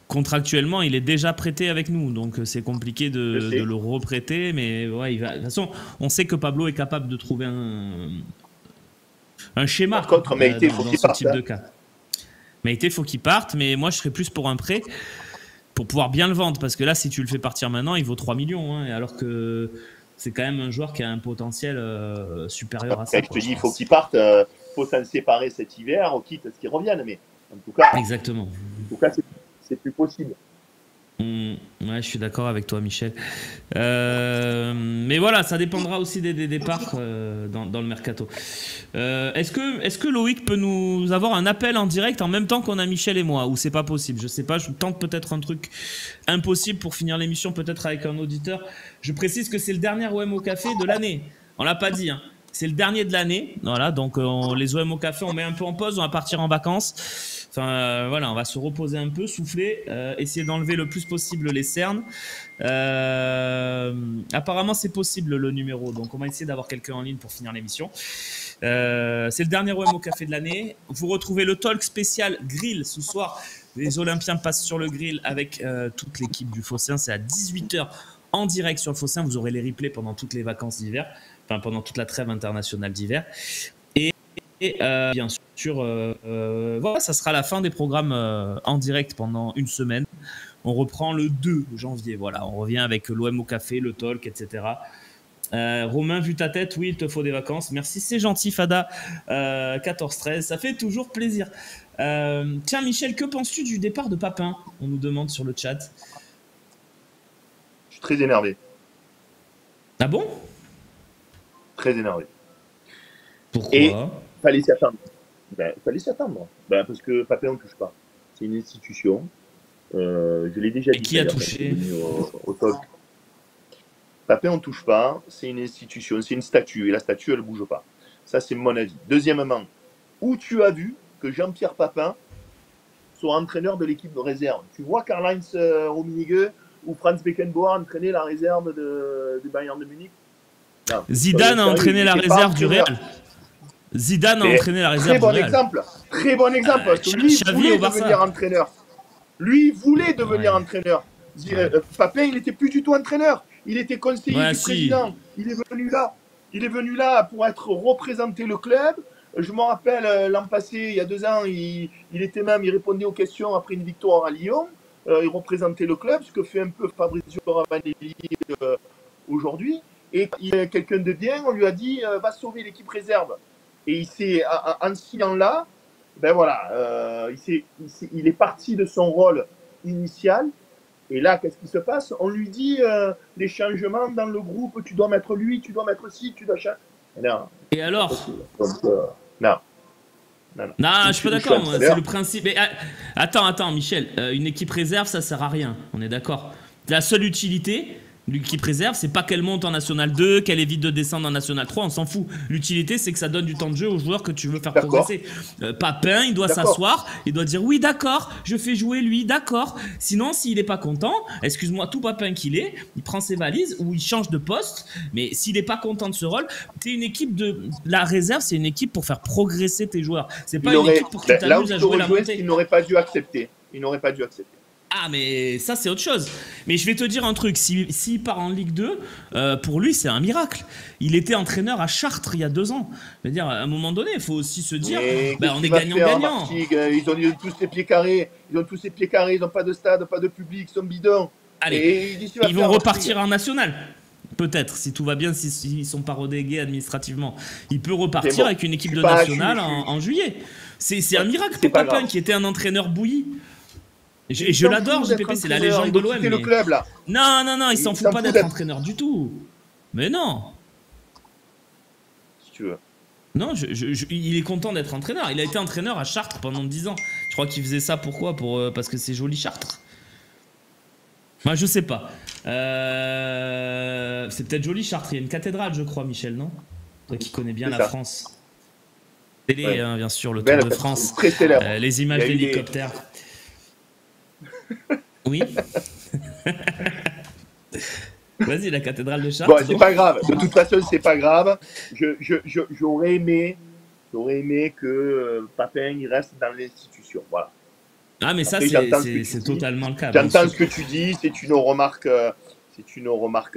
contractuellement il est déjà prêté avec nous, donc c'est compliqué de le reprêter, mais ouais, de toute façon on sait que Pablo est capable de trouver un schéma contre, dans ce type de cas. Maïté, faut qu'il parte, mais moi, je serais plus pour un prêt pour pouvoir bien le vendre. Parce que là, si tu le fais partir maintenant, il vaut 3 millions. Hein, alors que c'est quand même un joueur qui a un potentiel supérieur à ça. Je te dis, il faut qu'il parte. Faut s'en séparer cet hiver, quitte à ce qu'il revienne. Mais en tout cas, exactement. En tout cas, c'est plus possible. Ouais, je suis d'accord avec toi, Michel. Mais voilà, ça dépendra aussi des départs dans le mercato. Est-ce que Loïc peut nous avoir un appel en direct en même temps qu'on a Michel et moi, ou c'est pas possible? Je sais pas, je tente peut-être un truc impossible pour finir l'émission, peut-être avec un auditeur. Je précise que c'est le dernier OM au café de l'année. On l'a pas dit, hein. C'est le dernier de l'année. Voilà, donc les OM au café, on met un peu en pause, on va partir en vacances. Enfin, voilà, on va se reposer un peu, souffler, essayer d'enlever le plus possible les cernes. Apparemment, c'est possible le numéro, donc on va essayer d'avoir quelqu'un en ligne pour finir l'émission. C'est le dernier OM au café de l'année. Vous retrouvez le talk spécial grill ce soir. Les Olympiens passent sur le grill avec toute l'équipe du Phocéen. C'est à 18h en direct sur le Phocéen. Vous aurez les replays pendant toutes les vacances d'hiver, enfin pendant toute la trêve internationale d'hiver. Et bien sûr, voilà, ça sera la fin des programmes en direct pendant une semaine. On reprend le 2 janvier. Voilà, on revient avec l'OM au café, le talk, etc. Romain, vu ta tête, oui, il te faut des vacances. Merci, c'est gentil, Fada. 14-13, ça fait toujours plaisir. Tiens, Michel, que penses-tu du départ de Papin? On nous demande sur le chat. Je suis très énervé. Ah bon? Très énervé. Pourquoi? Et fallait s'y attendre. Fallait s'y attendre. Parce que Papin, on ne touche pas. C'est une institution. Je l'ai déjà dit. Et qui a touché au talk. Papin, on ne touche pas. C'est une institution, c'est une statue. Et la statue, elle ne bouge pas. Ça, c'est mon avis. Deuxièmement, où tu as vu que Jean-Pierre Papin soit entraîneur de l'équipe de réserve? Tu vois Karl-Heinz Rummenigge ou Franz Beckenbauer entraîner la réserve du Bayern de Munich? Non. Zidane a entraîné la réserve du Real. Zidane a entraîné la réserve du Real. Très bon exemple. Parce que lui voulait devenir entraîneur. Lui voulait devenir entraîneur. Papin, il n'était plus du tout entraîneur. Il était conseiller du président. Il est venu là pour être représenté le club. Je me rappelle, l'an passé, il y a 2 ans, il répondait aux questions après une victoire à Lyon. Il représentait le club, ce que fait un peu Fabrizio Ravanelli aujourd'hui. Et quelqu'un de bien, on lui a dit va sauver l'équipe réserve. Et il s'est, en signant là, ben voilà, il est parti de son rôle initial. Et là, qu'est-ce qui se passe? On lui dit les changements dans le groupe, tu dois mettre lui, tu dois mettre ci, tu dois changer. Non. Et alors? Donc, non. Non, je suis pas d'accord. C'est le principe. Mais, attends, Michel. Une équipe réserve, ça sert à rien. On est d'accord. La seule utilité de l'équipe réserve, c'est pas qu'elle monte en National 2, qu'elle évite de descendre en National 3. On s'en fout. L'utilité, c'est que ça donne du temps de jeu aux joueurs que tu veux faire progresser. Papin, il doit s'asseoir. Il doit dire oui, d'accord, je fais jouer lui, d'accord. Sinon, s'il est pas content, excuse-moi, tout Papin qu'il est, il prend ses valises ou il change de poste. Mais s'il est pas content de ce rôle, t'es une équipe de la réserve, c'est une équipe pour faire progresser tes joueurs. C'est pas une équipe pour que tu t'amuses à jouer la montée. Il n'aurait pas dû accepter. Ah, mais ça, c'est autre chose. Mais je vais te dire un truc. S'il part en Ligue 2, pour lui, c'est un miracle. Il était entraîneur à Chartres il y a 2 ans. Je veux dire, à un moment donné, il faut aussi se dire on est gagnant-gagnant. Ils ont tous les pieds carrés. Ils n'ont pas de stade, pas de public, ils sont bidons. Allez, ils vont repartir en national. Peut-être, si tout va bien, s'ils ne sont pas relégués administrativement. Il peut repartir avec une équipe de nationale en juillet. C'est un miracle pour Papin, qui était un entraîneur bouilli. Je l'adore, JPP, c'est la légende de l'OM. Le club, là. Non, il s'en fout pas d'être entraîneur du tout. Mais non. Si tu veux. Non, il est content d'être entraîneur. Il a été entraîneur à Chartres pendant 10 ans. Je crois qu'il faisait ça pourquoi parce que c'est joli Chartres. Moi, je sais pas. C'est peut-être joli Chartres. Il y a une cathédrale, je crois, Michel, non? Toi qui connais bien la France. Télé, hein, bien sûr, le Tour de France. Très célèbre. Les images d'hélicoptères. Oui. Vas-y, la cathédrale de Chartres. Bon, c'est pas grave. De toute façon, c'est pas grave. J'aurais aimé que Papin il reste dans l'institution. Voilà. Ah, mais ça, c'est totalement le cas. J'entends ce que tu dis. C'est une remarque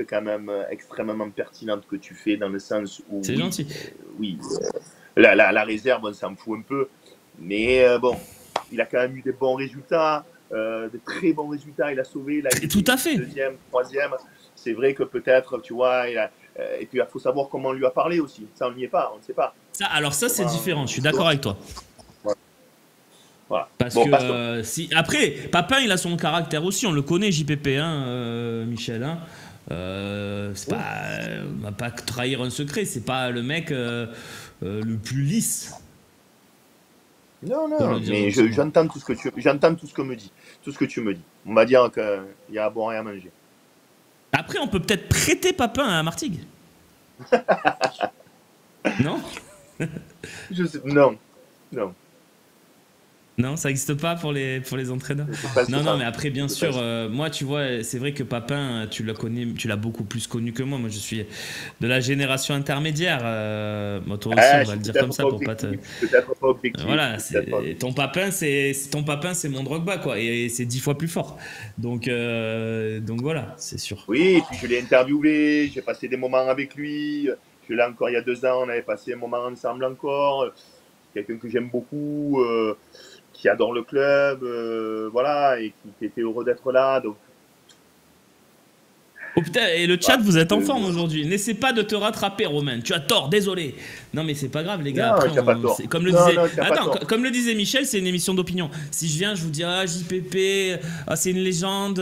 quand même extrêmement pertinente que tu fais dans le sens où. C'est gentil. Oui. La réserve, on s'en fout un peu. Mais bon. il a quand même eu des bons résultats, de très bons résultats. Il a sauvé la Tout à fait. deuxième, troisième. C'est vrai que peut-être, tu vois, et puis il faut savoir comment on lui a parlé aussi. Ça, on n'y est pas, on ne sait pas. Alors ça, c'est différent. Je suis d'accord avec toi. Voilà. Parce que si après, Papin, il a son caractère aussi. On le connaît, JPP, hein, Michel. Hein. C'est pas, on va pas trahir un secret. C'est pas le mec le plus lisse. Non, mais j'entends tout ce que tu me dis. On va dire qu'il y a à boire et à manger. Après, on peut peut-être prêter Papin à Martigues. Non. Non. Non, ça n'existe pas pour les entraîneurs. Non, mais après, bien sûr, moi, tu vois, c'est vrai que Papin, tu l'as beaucoup plus connu que moi. Moi, je suis de la génération intermédiaire. Moi, toi aussi, on va le dire comme ça pour pas te. Peut-être pas objectif. Voilà, ton Papin, c'est mon Drogba, quoi, et c'est 10 fois plus fort. Donc voilà, c'est sûr. Oui, et puis je l'ai interviewé, j'ai passé des moments avec lui. Je l'ai encore il y a 2 ans, on avait passé un moment ensemble encore. Quelqu'un que j'aime beaucoup. Qui adore le club, voilà, et qui était heureux d'être là. Donc... Oh putain, et le chat, vous êtes en forme aujourd'hui. N'essaie pas de te rattraper, Romain. Tu as tort, désolé. Non, mais c'est pas grave, les gars. Non, pas tort. Comme le disait Michel, c'est une émission d'opinion. Si je viens, je vous dis, ah, JPP, c'est une légende.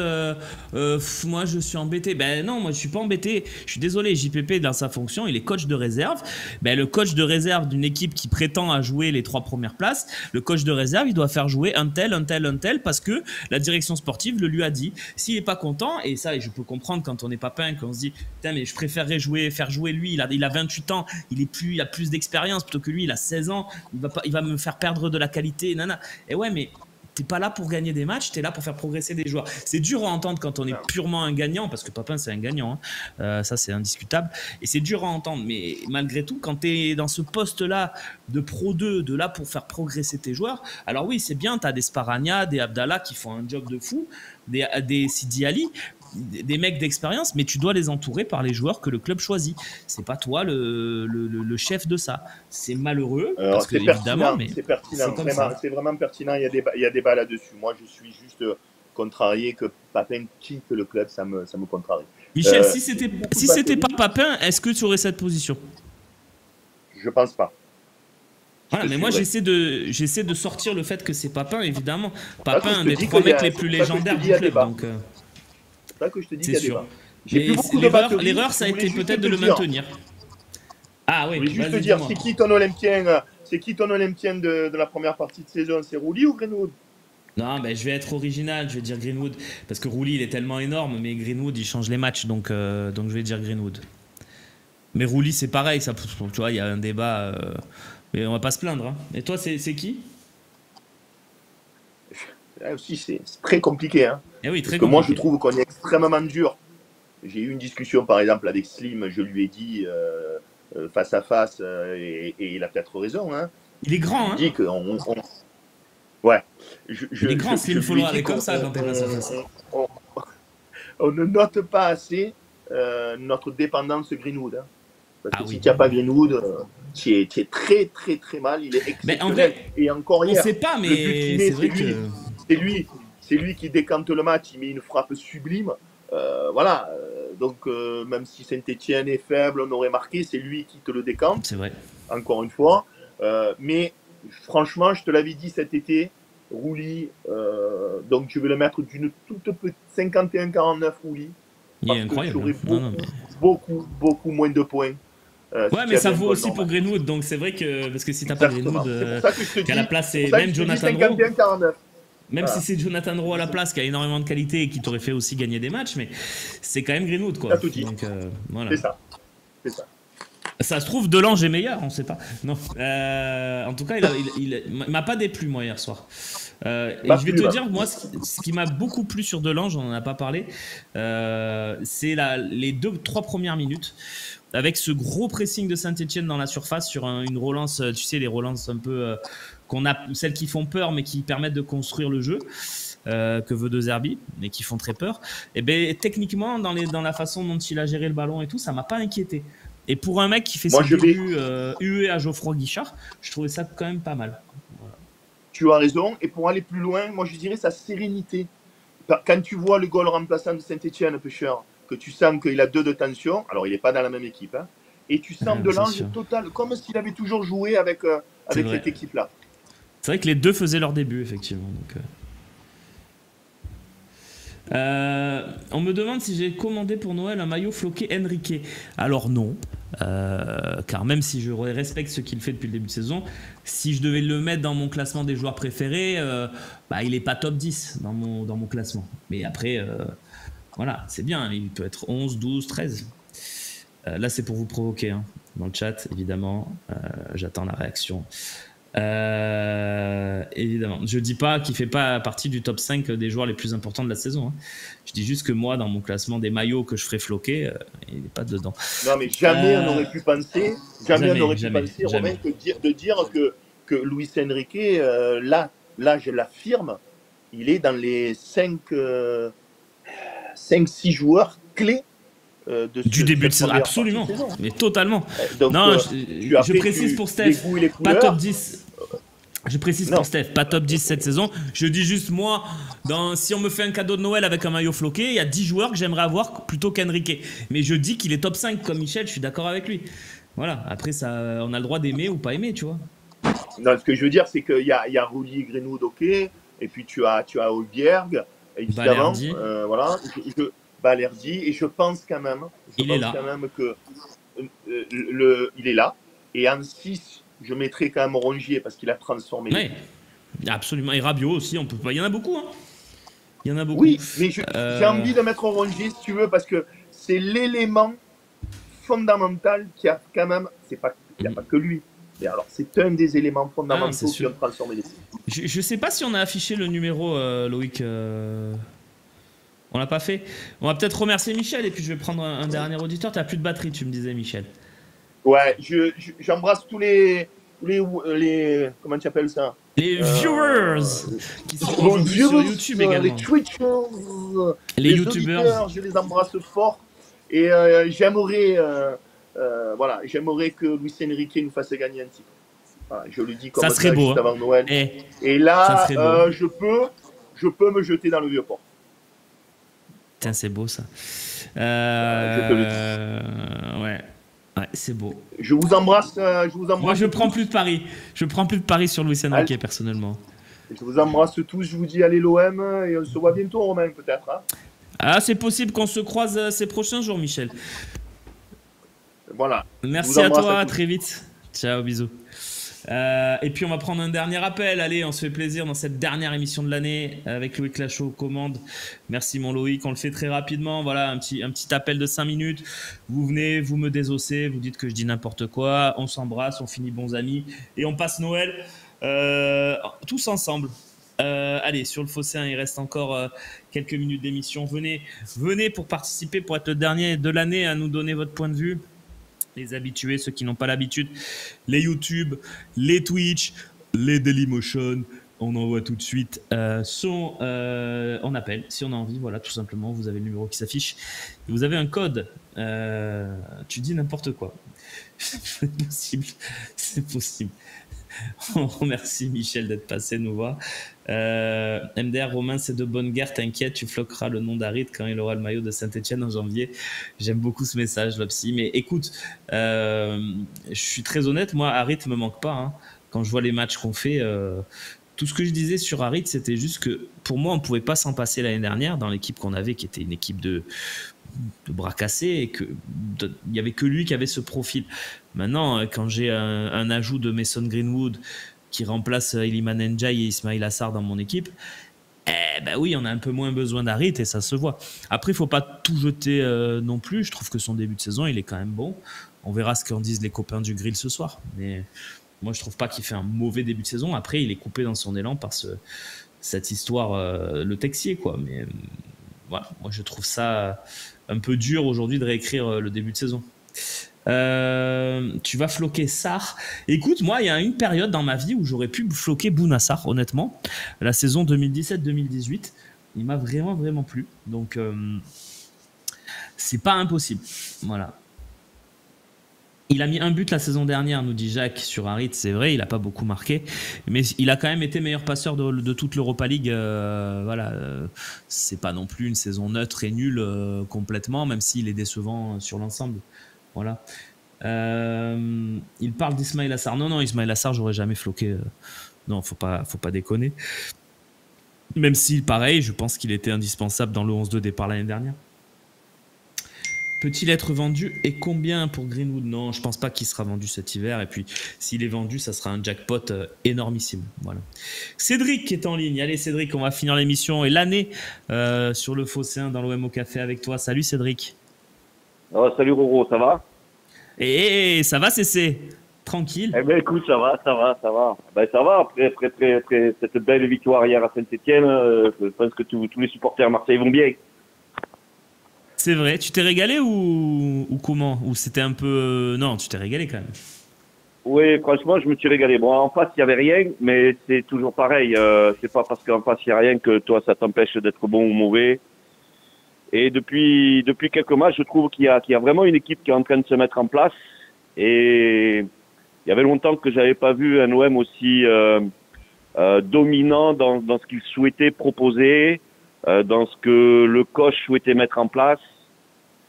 Moi, je suis embêté. Ben non, moi, je suis pas embêté. Je suis désolé, JPP, dans sa fonction, il est coach de réserve. Ben, le coach de réserve d'une équipe qui prétend à jouer les 3 premières places, le coach de réserve, il doit faire jouer un tel, parce que la direction sportive le lui a dit. S'il est pas content, et ça, je peux comprendre quand on n'est pas peint, qu'on se dit putain, mais je préférerais faire jouer lui, il a 28 ans, il a plus d'expérience plutôt que lui, il a 16 ans, il va me faire perdre de la qualité, nana. Et ouais, mais t'es pas là pour gagner des matchs, t'es là pour faire progresser des joueurs. C'est dur à entendre quand on est purement un gagnant, parce que Papin c'est un gagnant, hein. Ça c'est indiscutable, et c'est dur à entendre, mais malgré tout, quand t'es dans ce poste-là de Pro 2, de là pour faire progresser tes joueurs, alors oui, c'est bien, t'as des Sparagna, des Abdallah qui font un job de fou, des Sidi Ali, des mecs d'expérience, mais tu dois les entourer par les joueurs que le club choisit. C'est pas toi le chef de ça. C'est malheureux, parce que évidemment, mais c'est pertinent, c'est vraiment pertinent. Il y a débat là-dessus. Moi, je suis juste contrarié que Papin quitte le club, ça me contrarie. Michel, si c'était pas Papin, est-ce que tu aurais cette position? Je pense pas. Voilà, mais moi j'essaie de sortir le fait que c'est Papin, évidemment. Papin, un des 3 mecs les plus légendaires du club, donc. C'est ça que je te dis qu'il y a débat. L'erreur, ça a été peut-être de le maintenir. Ah oui, je voulais juste te dire, c'est qui ton Olympien de la première partie de saison? C'est Rouli ou Greenwood? Non, ben, je vais être original, je vais dire Greenwood. Parce que Rouli, il est tellement énorme, mais Greenwood, il change les matchs, donc je vais dire Greenwood. Mais Rouli, c'est pareil, ça, tu vois, il y a un débat, mais on va pas se plaindre. Hein. Et toi, c'est qui? Là aussi, c'est très compliqué. Hein. Et oui, très compliqué. Moi, je trouve qu'on est extrêmement dur. J'ai eu une discussion, par exemple, avec Slim. Je lui ai dit face à face, et il a peut-être raison. Hein. Il est grand, hein. Il dit que ouais. Il est grand, Slim, il faut le regarder comme ça quand t'es face à face. On ne note pas assez notre dépendance Greenwood. Hein. Parce que si tu n'as pas Greenwood, tu es très, très, très mal. Il est exceptionnel. En vrai, et encore hier, on ne sait pas, mais c'est vrai que... C'est lui qui décante le match, il met une frappe sublime. Voilà, donc même si Saint-Etienne est faible, on aurait marqué, c'est lui qui te le décante. C'est vrai. Encore une fois. Mais franchement, je te l'avais dit cet été, Rouli, donc je vais le mettre d'une toute petite 51-49 Rouli. Il est incroyable. Beaucoup moins de points. Ouais, mais ça vaut aussi pour Greenwood, donc c'est vrai que parce que si t'as pas Greenwood, qu'à la place, c'est même Jonathan Rowe. Même si c'est Jonathan Rowe à la place qui a énormément de qualité et qui t'aurait fait aussi gagner des matchs, mais c'est quand même Greenwood, quoi. Donc, voilà. C'est ça. Ça se trouve, Delange est meilleur, on sait pas. Non. En tout cas, il m'a pas déplu, moi, hier soir. Et je vais te dire, moi, ce qui m'a beaucoup plu sur Delange, on en a pas parlé, c'est les 2-3 premières minutes. Avec ce gros pressing de Saint-Etienne dans la surface sur une relance, tu sais, les relances un peu celles qui font peur mais qui permettent de construire le jeu que veut De Zerbi, mais qui font très peur. Et ben techniquement, dans la façon dont il a géré le ballon et tout, ça m'a pas inquiété. Et pour un mec qui fait ses débuts hué à Geoffroy Guichard, je trouvais ça quand même pas mal. Voilà. tu as raison. Et pour aller plus loin, moi je dirais sa sérénité. Quand tu vois le goal remplaçant de Saint-Etienne, Pêcheur, que tu sens qu'il a 2 de tension, alors il n'est pas dans la même équipe, hein, et tu sens de l'ange total, comme s'il avait toujours joué avec cette équipe-là. C'est vrai que les deux faisaient leur début, effectivement. Donc, on me demande si j'ai commandé pour Noël un maillot floqué Enrique. Alors non, car même si je respecte ce qu'il fait depuis le début de saison, si je devais le mettre dans mon classement des joueurs préférés, il n'est pas top 10 dans mon classement. Mais après, voilà, c'est bien, il peut être 11, 12, 13. Là, c'est pour vous provoquer, hein, dans le chat, évidemment. J'attends la réaction. Évidemment, je dis pas qu'il fait pas partie du top 5 des joueurs les plus importants de la saison, hein. Je dis juste que moi, dans mon classement des maillots que je ferai floquer, il n'est pas dedans. Non, mais jamais on aurait pu penser, Romain, de dire que Luis Enrique, là je l'affirme, il est dans les 5-6 joueurs clés du début de saison, absolument, mais totalement. Donc, non, je précise pour Steph, pas top 10. Je précise pour Steph, pas top 10 cette saison. Je dis juste, moi, si on me fait un cadeau de Noël avec un maillot floqué, il y a 10 joueurs que j'aimerais avoir plutôt qu'Enrique. Mais je dis qu'il est top 5 comme Michel, je suis d'accord avec lui. Voilà, après, ça, on a le droit d'aimer ou pas aimer, tu vois. Non, ce que je veux dire, c'est qu'il y a Rulli, Greenwood, ok, et puis tu as Højbjerg, évidemment. Voilà. Balerdi, et je pense quand même, il est là. Et en 6, je mettrai quand même Rongier parce qu'il a transformé. Oui, absolument. Et Rabiot aussi, on peut pas. Il y en a beaucoup, hein. Il y en a beaucoup. Oui, mais j'ai envie de mettre Rongier si tu veux, parce que c'est l'élément fondamental qui a quand même. Il n'y a pas que lui. Mais alors, c'est un des éléments fondamentaux qui ont transformé l'équipe. Je sais pas si on a affiché le numéro, Loïc. On l'a pas fait. On va peut-être remercier Michel et puis je vais prendre un dernier auditeur. Tu n'as plus de batterie, tu me disais, Michel. Ouais, j'embrasse tous les comment tu appelles ça? Les viewers qui sont sur YouTube également. Les Twitchers, les YouTubers. Je les embrasse fort et j'aimerais que Luis Enrique nous fasse gagner un titre. Voilà, je le dis comme ça serait beau, juste avant Noël. Et là, je peux me jeter dans le vieux port. Tiens, c'est beau ça. Je te le dis. Ouais, c'est beau. Je vous embrasse. Moi, je prends plus de paris. Je prends plus de paris sur Luis Enrique, personnellement. Je vous embrasse tous. Je vous dis allez l'OM et on se voit bientôt, Romain, peut-être. Hein. Ah, c'est possible qu'on se croise ces prochains jours, Michel. Voilà. Merci à toi. À très vite. Ciao, bisous. Et puis on va prendre un dernier appel. Allez, on se fait plaisir dans cette dernière émission de l'année avec Loïc Lachaud aux commandes. Merci mon Loïc, on le fait très rapidement. Voilà, un petit appel de 5 minutes. Vous venez, vous me désossez, vous dites que je dis n'importe quoi. On s'embrasse, on finit bons amis et on passe Noël tous ensemble. Allez, sur le Phocéen, il reste encore quelques minutes d'émission. Venez pour participer, pour être le dernier de l'année à nous donner votre point de vue. Les habitués, ceux qui n'ont pas l'habitude, les YouTube, les Twitch, les Dailymotion, on envoie tout de suite on appelle si on a envie, voilà, tout simplement, vous avez le numéro qui s'affiche, et vous avez un code, tu dis n'importe quoi, c'est possible. On remercie Michel d'être passé nous voir. MDR Romain, c'est de bonne guerre, t'inquiète, tu floqueras le nom d'Harit quand il aura le maillot de Saint-Etienne en janvier. J'aime beaucoup ce message, Lopsy. Mais écoute, je suis très honnête, moi, Harit me manque pas. Hein. Quand je vois les matchs qu'on fait, tout ce que je disais sur Harit, c'était juste que pour moi, on ne pouvait pas s'en passer l'année dernière dans l'équipe qu'on avait, qui était une équipe de bras cassés, et il n'y avait que lui qui avait ce profil. Maintenant, quand j'ai un ajout de Mason Greenwood qui remplace Iliman Ndiaye et Ismail Assar dans mon équipe, ben oui, on a un peu moins besoin d'Harit et ça se voit. Après, il ne faut pas tout jeter non plus. Je trouve que son début de saison, il est quand même bon. On verra ce qu'en disent les copains du grill ce soir. Mais moi, je ne trouve pas qu'il fait un mauvais début de saison. Après, il est coupé dans son élan par cette histoire, le Texier, quoi. Mais voilà, moi, je trouve ça un peu dur aujourd'hui de réécrire le début de saison. Tu vas floquer Sarr. Écoute, moi, il y a une période dans ma vie où j'aurais pu floquer Bouna Sarr, honnêtement. La saison 2017-2018, il m'a vraiment, vraiment plu. Donc, c'est pas impossible. Voilà. Il a mis un but la saison dernière, nous dit Jacques, sur Harit, c'est vrai, il n'a pas beaucoup marqué, mais il a quand même été meilleur passeur de toute l'Europa League. Voilà, c'est pas non plus une saison neutre et nulle complètement, même s'il est décevant sur l'ensemble. Voilà. Il parle d'Ismaïla Assar. Non, Ismaïla Assar, j'aurais jamais floqué. Non, faut pas déconner. Même si, pareil, je pense qu'il était indispensable dans le 11 de départ l'année dernière. Peut-il être vendu et combien pour Greenwood? Non, je pense pas qu'il sera vendu cet hiver. Et puis, s'il est vendu, ça sera un jackpot énormissime. Voilà. Cédric est en ligne. Allez, Cédric, on va finir l'émission et l'année sur le Phocéen dans l'OM au Café avec toi. Salut, Cédric. Oh, salut, Roro, ça va? Ça va, CC? Tranquille. Eh ben, écoute, ça va. Ben, ça va, après cette belle victoire hier à Saint-Etienne, je pense que tous les supporters à Marseille vont bien. C'est vrai, tu t'es régalé ou comment? Ou c'était un peu... Non, tu t'es régalé quand même. Oui, franchement, je me suis régalé. Bon, en face, il n'y avait rien, mais c'est toujours pareil. C'est pas parce qu'en face, il n'y a rien que toi, ça t'empêche d'être bon ou mauvais. Et depuis quelques matchs, je trouve qu'il y a vraiment une équipe qui est en train de se mettre en place. Et il y avait longtemps que j'avais pas vu un OM aussi dominant dans ce qu'il souhaitait proposer, dans ce que le coach souhaitait mettre en place.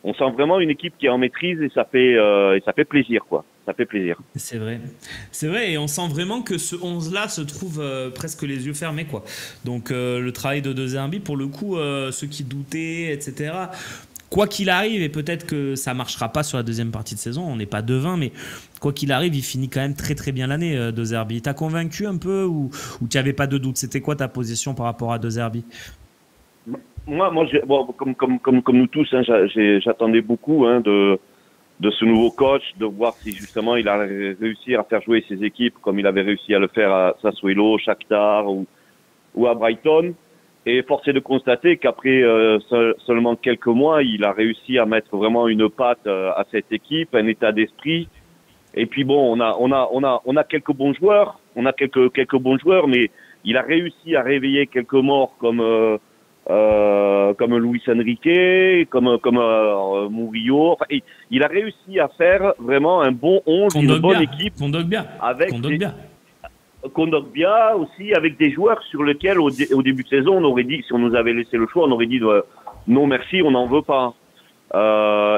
On sent vraiment une équipe qui est en maîtrise et ça fait plaisir, quoi. Ça fait plaisir. C'est vrai, et on sent vraiment que ce 11-là se trouve presque les yeux fermés, quoi. Donc le travail de De Zerbi, pour le coup, ceux qui doutaient, etc., quoi qu'il arrive, et peut-être que ça ne marchera pas sur la deuxième partie de saison, on n'est pas devin, mais quoi qu'il arrive, il finit quand même très très bien l'année, De Zerbi. T'as convaincu un peu ou tu n'avais pas de doute? C'était quoi ta position par rapport à De Zerbi? Moi, bon, comme nous tous, hein, j'attendais beaucoup de ce nouveau coach, de voir si justement il allait réussir à faire jouer ses équipes comme il avait réussi à le faire à Sassuolo, Shakhtar ou à Brighton. Et force est de constater qu'après seulement quelques mois, il a réussi à mettre vraiment une patte à cette équipe, un état d'esprit. Et puis bon, on a quelques bons joueurs, quelques bons joueurs, mais il a réussi à réveiller quelques morts comme Luis Enrique, comme Murillo. Enfin, il a réussi à faire vraiment un bon 11, une bonne équipe. Kondogbia aussi, avec des joueurs sur lesquels au début de saison on aurait dit, si on nous avait laissé le choix, on aurait dit non merci, on n'en veut pas.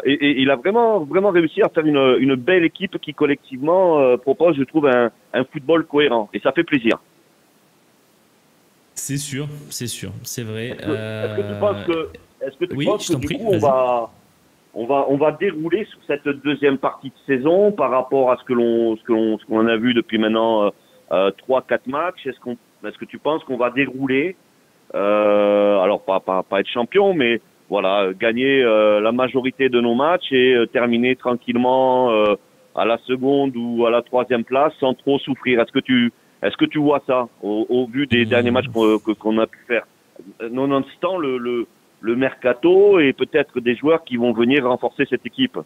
Et il a vraiment réussi à faire une belle équipe qui collectivement propose, je trouve, un football cohérent, et ça fait plaisir. C'est sûr, c'est vrai. Est-ce que tu penses que oui, du coup on va dérouler sur cette deuxième partie de saison par rapport à ce qu'on a vu depuis maintenant 3-4 matchs? Est-ce que tu penses qu'on va dérouler, alors pas être champion, mais voilà, gagner la majorité de nos matchs et terminer tranquillement à la seconde ou à la troisième place sans trop souffrir? Est-ce que tu vois ça au vu des derniers matchs qu'on a pu faire, nonobstant le mercato et peut-être des joueurs qui vont venir renforcer cette équipe?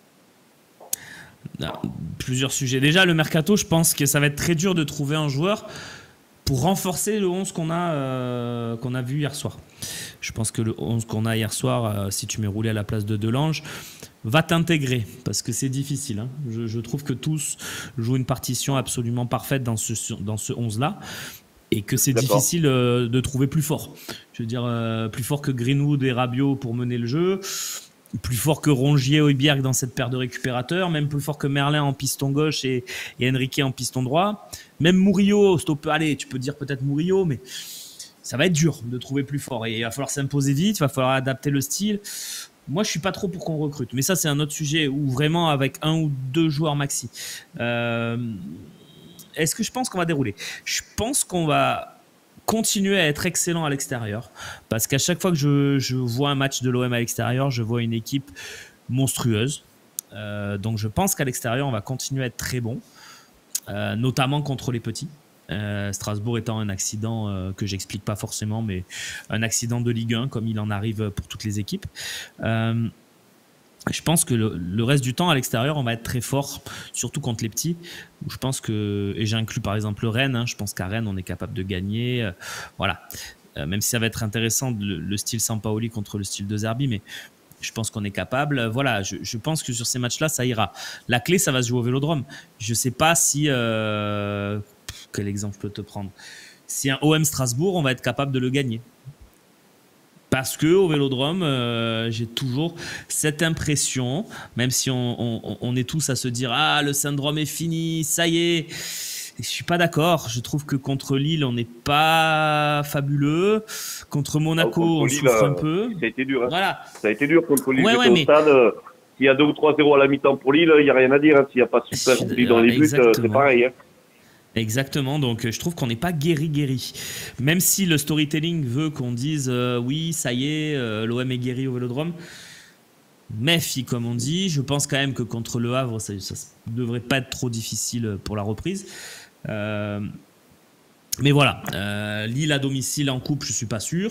Non, plusieurs sujets. Déjà, le mercato, je pense que ça va être très dur de trouver un joueur pour renforcer le 11 qu'on a vu hier soir. Je pense que le 11 qu'on a hier soir, si tu mets roulé à la place de Delange, va t'intégrer, parce que c'est difficile. Hein. Je trouve que tous jouent une partition absolument parfaite dans ce 11-là, et que c'est difficile de trouver plus fort. Je veux dire, plus fort que Greenwood et Rabiot pour mener le jeu, plus fort que Rongier et Højbjerg dans cette paire de récupérateurs, même plus fort que Merlin en piston gauche et Enrique en piston droit. Même Murillo, allez, tu peux dire peut-être Murillo, mais ça va être dur de trouver plus fort. Et il va falloir s'imposer vite, il va falloir adapter le style. Moi, je suis pas trop pour qu'on recrute, mais ça, c'est un autre sujet où vraiment avec un ou deux joueurs maxi. Est-ce que je pense qu'on va dérouler? Je pense qu'on va continuer à être excellent à l'extérieur, parce qu'à chaque fois que je vois un match de l'OM à l'extérieur, je vois une équipe monstrueuse. Donc, je pense qu'à l'extérieur, on va continuer à être très bon, notamment contre les petits. Strasbourg étant un accident que j'explique pas forcément, mais un accident de Ligue 1 comme il en arrive pour toutes les équipes. Je pense que le reste du temps à l'extérieur on va être très fort, surtout contre les petits. Je pense que, et j'inclus par exemple Rennes, hein, je pense qu'à Rennes on est capable de gagner, voilà. Même si ça va être intéressant le style Sampaoli contre le style de Zerbi, mais Je pense qu'on est capable. Voilà, je pense que sur ces matchs-là, ça ira. La clé, ça va se jouer au Vélodrome. Je sais pas si... quel exemple je peux te prendre? Si un OM Strasbourg, on va être capable de le gagner. Parce qu'au Vélodrome, j'ai toujours cette impression, même si on est tous à se dire « Ah, le syndrome est fini, ça y est !» Je ne suis pas d'accord. Je trouve que contre Lille, on n'est pas fabuleux. Contre Monaco, on souffre un peu. Ça a été dur. Hein. Voilà. Ça a été dur contre Lille. Ouais, au stade, s'il y a 2 ou 3-0 à la mi-temps pour Lille, il n'y a rien à dire. Hein. S'il n'y a pas super rempli dans les buts, c'est pareil. Hein. Exactement, donc je trouve qu'on n'est pas guéri. Même si le storytelling veut qu'on dise oui, ça y est, l'OM est guéri au Vélodrome. Méfie, comme on dit. Je pense quand même que contre Le Havre, ça devrait pas être trop difficile pour la reprise. Mais voilà, Lille à domicile en coupe, je suis pas sûr.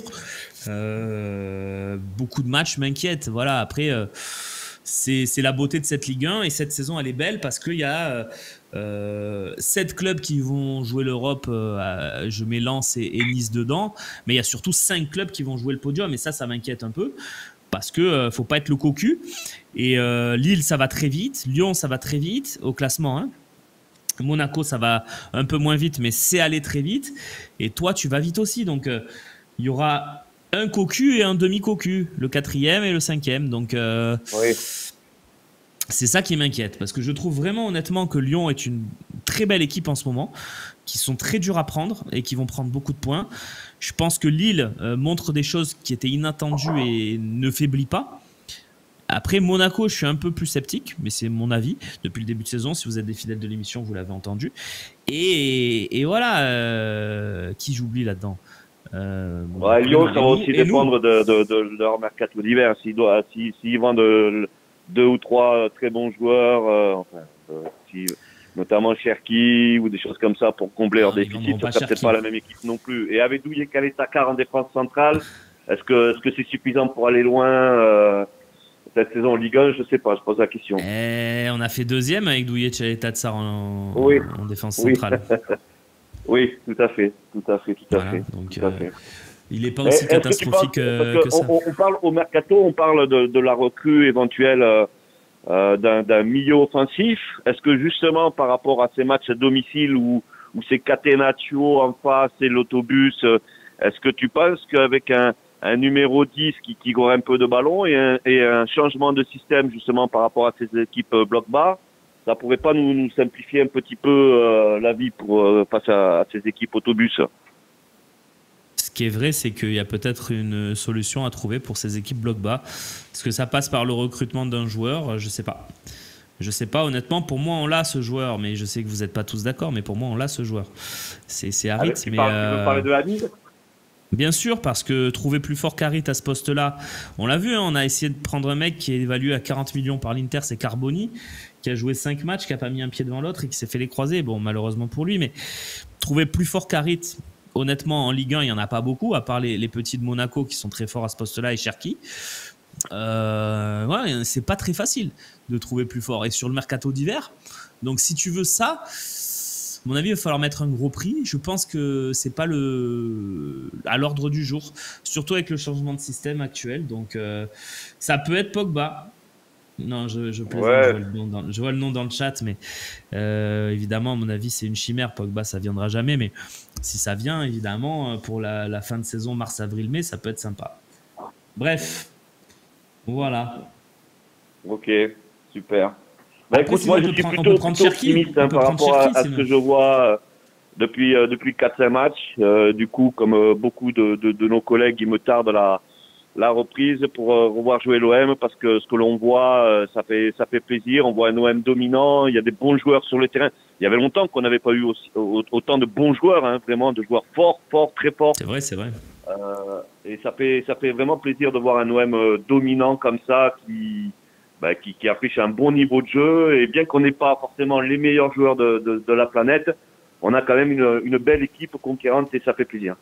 Beaucoup de matchs m'inquiètent. Voilà, après, c'est la beauté de cette Ligue 1 et cette saison, elle est belle parce qu'il y a 7 clubs qui vont jouer l'Europe. Je mets Lens et Nice dedans, mais il y a surtout 5 clubs qui vont jouer le podium et ça m'inquiète un peu. Parce que faut pas être le cocu. Et Lille, ça va très vite. Lyon, ça va très vite au classement. Hein. Monaco, ça va un peu moins vite, mais c'est aller très vite. Et toi, tu vas vite aussi. Donc, il y aura un cocu et un demi-cocu, le 4e et le 5e. Donc, oui. C'est ça qui m'inquiète. Parce que je trouve vraiment honnêtement que Lyon est une très belle équipe en ce moment, qui sont très durs à prendre et qui vont prendre beaucoup de points. Je pense que Lille montre des choses qui étaient inattendues et ne faiblit pas. Après, Monaco, je suis un peu plus sceptique, mais c'est mon avis depuis le début de saison. Si vous êtes des fidèles de l'émission, vous l'avez entendu. Et voilà, qui j'oublie là-dedans. Lyon, ça va aussi dépendre de leur mercato d'hiver. S'ils vendent 2 ou 3 très bons joueurs, notamment Cherki ou des choses comme ça pour combler leur déficit, ce sera peut-être pas la même équipe non plus. Et avec Douillet Calais-Takar en défense centrale, est-ce que c'est suffisant pour aller loin cette saison en Ligue 1? Je sais pas, je pose la question. On a fait 2e avec Douillet Calais-Takar en défense centrale. Oui, tout à fait. Donc, il n'est pas aussi catastrophique que ça. On parle au mercato, on parle de la recrue éventuelle d'un milieu offensif. Est-ce que justement par rapport à ces matchs à domicile où c'est Catenaccio en face et l'autobus, est-ce que tu penses qu'avec un numéro 10 qui aurait un peu de ballon et un changement de système justement par rapport à ces équipes bloc bas, ça pourrait pas nous simplifier un petit peu la vie face à ces équipes autobus? Ce qui est vrai, c'est qu'il y a peut-être une solution à trouver pour ces équipes bloc bas. Est-ce que ça passe par le recrutement d'un joueur? Je sais pas. Je sais pas, honnêtement. Pour moi, on l'a ce joueur, mais je sais que vous n'êtes pas tous d'accord, mais pour moi, on l'a ce joueur. C'est Harit. Tu veux parler de Hamid? Bien sûr, parce que trouver plus fort qu'Harit à ce poste-là, on l'a vu, hein, on a essayé de prendre un mec qui est évalué à 40 millions par l'Inter, c'est Carboni, qui a joué 5 matchs, qui n'a pas mis un pied devant l'autre et qui s'est fait les croiser. Bon, malheureusement pour lui, mais trouver plus fort qu'Harit, honnêtement, en Ligue 1, il n'y en a pas beaucoup, à part les petits de Monaco qui sont très forts à ce poste-là et Cherki. Ouais, c'est pas très facile de trouver plus fort. Et sur le mercato d'hiver, donc si tu veux ça, à mon avis, il va falloir mettre un gros prix. Je pense que c'est pas à l'ordre du jour, surtout avec le changement de système actuel. Donc, ça peut être Pogba. Non, je plaisante, ouais. Je vois le nom dans le chat, mais évidemment, à mon avis, c'est une chimère. Pogba, ça viendra jamais, mais si ça vient, évidemment, pour la fin de saison, mars, avril, mai, ça peut être sympa. Bref, voilà. Ok, super. Bah, écoute, moi, je suis plutôt optimiste par rapport à ce que je vois depuis 4-5 matchs. Du coup, comme beaucoup de nos collègues, il me tarde la reprise pour revoir jouer l'OM parce que ce que l'on voit, ça fait plaisir. On voit un OM dominant, il y a des bons joueurs sur le terrain. Il y avait longtemps qu'on n'avait pas eu autant de bons joueurs, hein, vraiment, de joueurs forts, très forts. C'est vrai. Et ça fait vraiment plaisir de voir un OM dominant comme ça qui affiche un bon niveau de jeu. Et bien qu'on n'ait pas forcément les meilleurs joueurs de la planète, on a quand même une belle équipe conquérante et ça fait plaisir.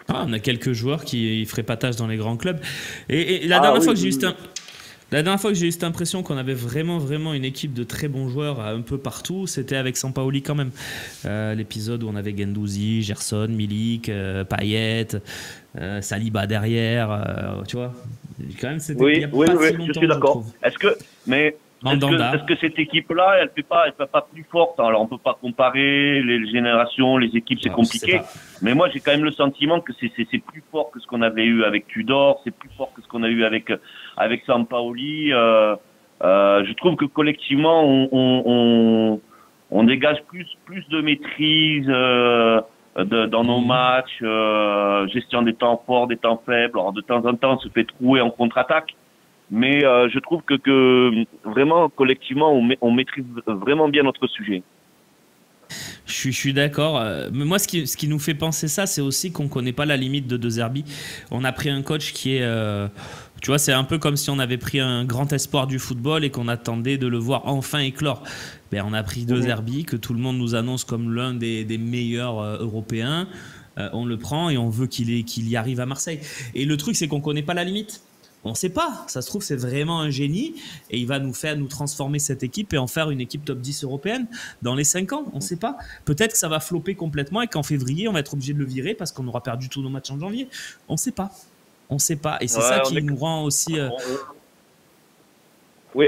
On a quelques joueurs qui feraient pas tâche dans les grands clubs. Et la dernière fois que j'ai eu cette impression qu'on avait vraiment une équipe de très bons joueurs un peu partout, c'était avec Sampaoli quand même. L'épisode où on avait Guendouzi, Gerson, Milik, Payet, Saliba derrière, tu vois. Quand même, c'était Oui, il y a oui, pas oui, si je longtemps, suis d'accord. trouve. Est-ce que cette équipe-là, elle fait pas plus forte? Alors, on peut pas comparer les générations, les équipes, c'est Je sais compliqué. pas. Mais moi, j'ai quand même le sentiment que c'est plus fort que ce qu'on avait eu avec Tudor, c'est plus fort que ce qu'on a eu avec Sampaoli. Je trouve que collectivement, on dégage plus de maîtrise dans nos matchs, gestion des temps forts, des temps faibles. Alors, de temps en temps, on se fait trouer en contre-attaque. Mais je trouve que vraiment, collectivement, on maîtrise vraiment bien notre sujet. Je suis d'accord. Mais moi, ce qui nous fait penser ça, c'est aussi qu'on ne connaît pas la limite de De Zerbi. On a pris un coach qui est... tu vois, c'est un peu comme si on avait pris un grand espoir du football et qu'on attendait de le voir enfin éclore. Ben, on a pris De Zerbi, que tout le monde nous annonce comme l'un des meilleurs européens. On le prend et on veut qu'il y arrive à Marseille. Et le truc, c'est qu'on ne connaît pas la limite. On ne sait pas, ça se trouve c'est vraiment un génie et il va nous transformer cette équipe et en faire une équipe top 10 européenne dans les 5 ans, on ne sait pas. Peut-être que ça va flopper complètement et qu'en février on va être obligé de le virer parce qu'on aura perdu tous nos matchs en janvier. On ne sait pas, on ne sait pas et c'est ça qui nous rend aussi... Oui.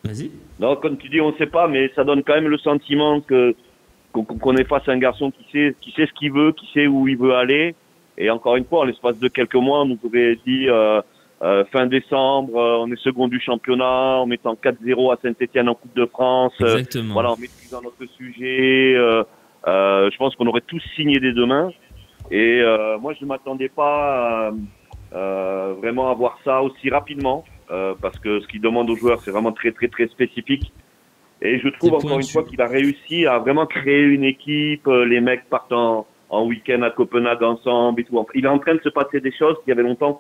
Vas-y. Non, comme tu dis, on ne sait pas, mais ça donne quand même le sentiment qu'on est face à un garçon qui sait ce qu'il veut, qui sait où il veut aller. Et encore une fois, en l'espace de quelques mois, on nous aurait dit fin décembre, on est second du championnat, en mettant 4-0 à Saint-Etienne en Coupe de France. Exactement. Voilà, en maîtrisant notre sujet. Je pense qu'on aurait tous signé dès demain. Et moi, je ne m'attendais pas vraiment à voir ça aussi rapidement, parce que ce qu'il demande aux joueurs, c'est vraiment très, très, très spécifique. Et je trouve encore une fois qu'il a réussi à vraiment créer une équipe. Les mecs partent en week-end à Copenhague ensemble et tout. Il est en train de se passer des choses qu'il y avait longtemps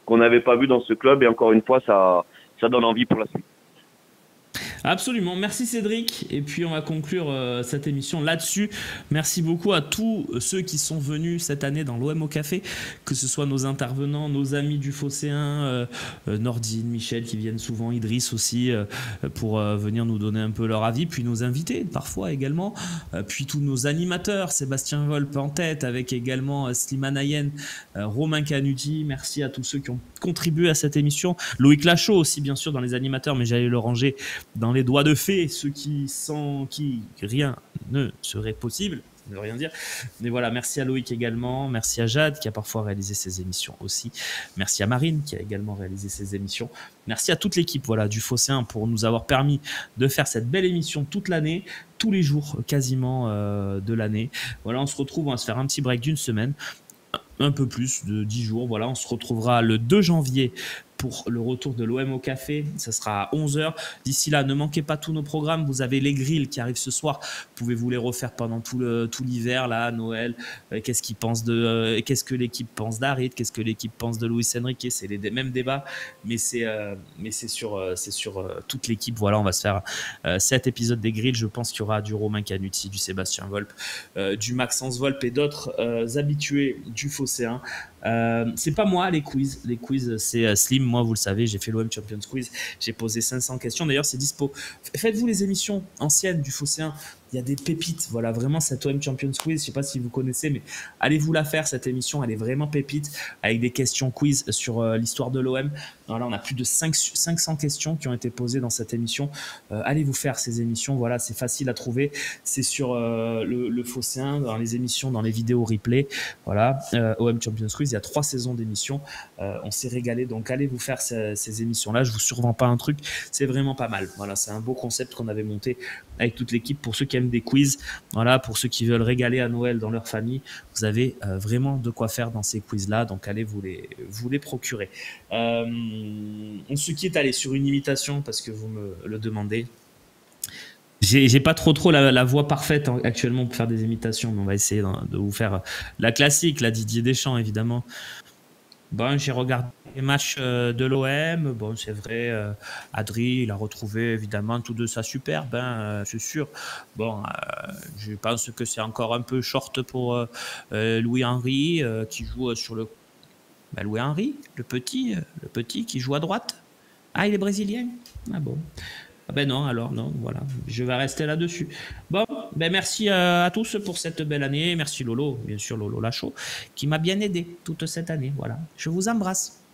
qu'on n'avait pas vu dans ce club. Et encore une fois, ça donne envie pour la suite. Absolument, merci Cédric. Et puis on va conclure cette émission là-dessus. Merci beaucoup à tous ceux qui sont venus cette année dans l'OM au Café, que ce soit nos intervenants, nos amis du Phocéen, Nordine, Michel qui viennent souvent, Idriss aussi, pour venir nous donner un peu leur avis, puis nos invités parfois également, puis tous nos animateurs, Sébastien Volpe en tête, avec également Slimane Ayen, Romain Canuti. Merci à tous ceux qui ont contribué à cette émission. Loïc Lachaud aussi bien sûr dans les animateurs, mais j'allais le ranger dans les doigts de fée, ceux sans qui rien ne serait possible, ne rien dire. Mais voilà, merci à Loïc également, merci à Jade qui a parfois réalisé ces émissions aussi, merci à Marine qui a également réalisé ces émissions, merci à toute l'équipe voilà, du Phocéen pour nous avoir permis de faire cette belle émission toute l'année, tous les jours quasiment de l'année. Voilà, on se retrouve, on va se faire un petit break d'une semaine, un peu plus de 10 jours. Voilà, on se retrouvera le 2 janvier pour le retour de l'OM au Café. Ça sera à 11h. D'ici là, ne manquez pas tous nos programmes. Vous avez les grilles qui arrivent ce soir. Pouvez-vous les refaire pendant tout l'hiver, là, Noël. Qu'est-ce que l'équipe pense d'Harit? Qu'est-ce que l'équipe pense de Luis Enrique? C'est les mêmes débats, mais c'est sur toute l'équipe. Voilà, on va se faire 7 épisodes des grilles. Je pense qu'il y aura du Romain Canuti, du Sébastien Volpe, du Maxence Volpe et d'autres habitués du Phocéen. C'est pas moi les quiz c'est Slim. Moi vous le savez, j'ai fait l'OM Champions Quiz, j'ai posé 500 questions, d'ailleurs c'est dispo. Faites-vous les émissions anciennes du Phocéen, il y a des pépites, voilà, vraiment cette OM Champions Quiz, je sais pas si vous connaissez, mais allez vous la faire cette émission, elle est vraiment pépite, avec des questions quiz sur l'histoire de l'OM. Voilà, on a plus de 500 questions qui ont été posées dans cette émission. Allez vous faire ces émissions, voilà, c'est facile à trouver, c'est sur le Phocéen, dans les émissions, dans les vidéos replay, voilà, OM Champions Quiz, il y a 3 saisons d'émissions, on s'est régalé, donc allez vous faire ces émissions-là, je vous survends pas un truc, c'est vraiment pas mal, voilà, c'est un beau concept qu'on avait monté avec toute l'équipe. Pour ceux qui aiment des quiz, voilà, pour ceux qui veulent régaler à Noël dans leur famille, vous avez vraiment de quoi faire dans ces quiz-là, donc allez vous les procurer. On se quitte, allez, sur une imitation, parce que vous me le demandez. J'ai pas trop la voix parfaite actuellement pour faire des imitations, mais on va essayer de vous faire la classique, la Didier Deschamps, évidemment. Bon, j'ai regardé les matchs de l'OM. Bon, c'est vrai, Adri, il a retrouvé évidemment tout de sa superbe, hein, c'est sûr. Bon, je pense que c'est encore un peu short pour Louis-Henry qui joue sur le... Ben, Louis-Henry, le petit qui joue à droite. Ah, il est brésilien? Ah bon. Ah ben non, alors non, voilà, je vais rester là-dessus. Bon, ben merci à tous pour cette belle année. Merci Lolo, bien sûr Lolo Lachaud, qui m'a bien aidé toute cette année. Voilà, je vous embrasse.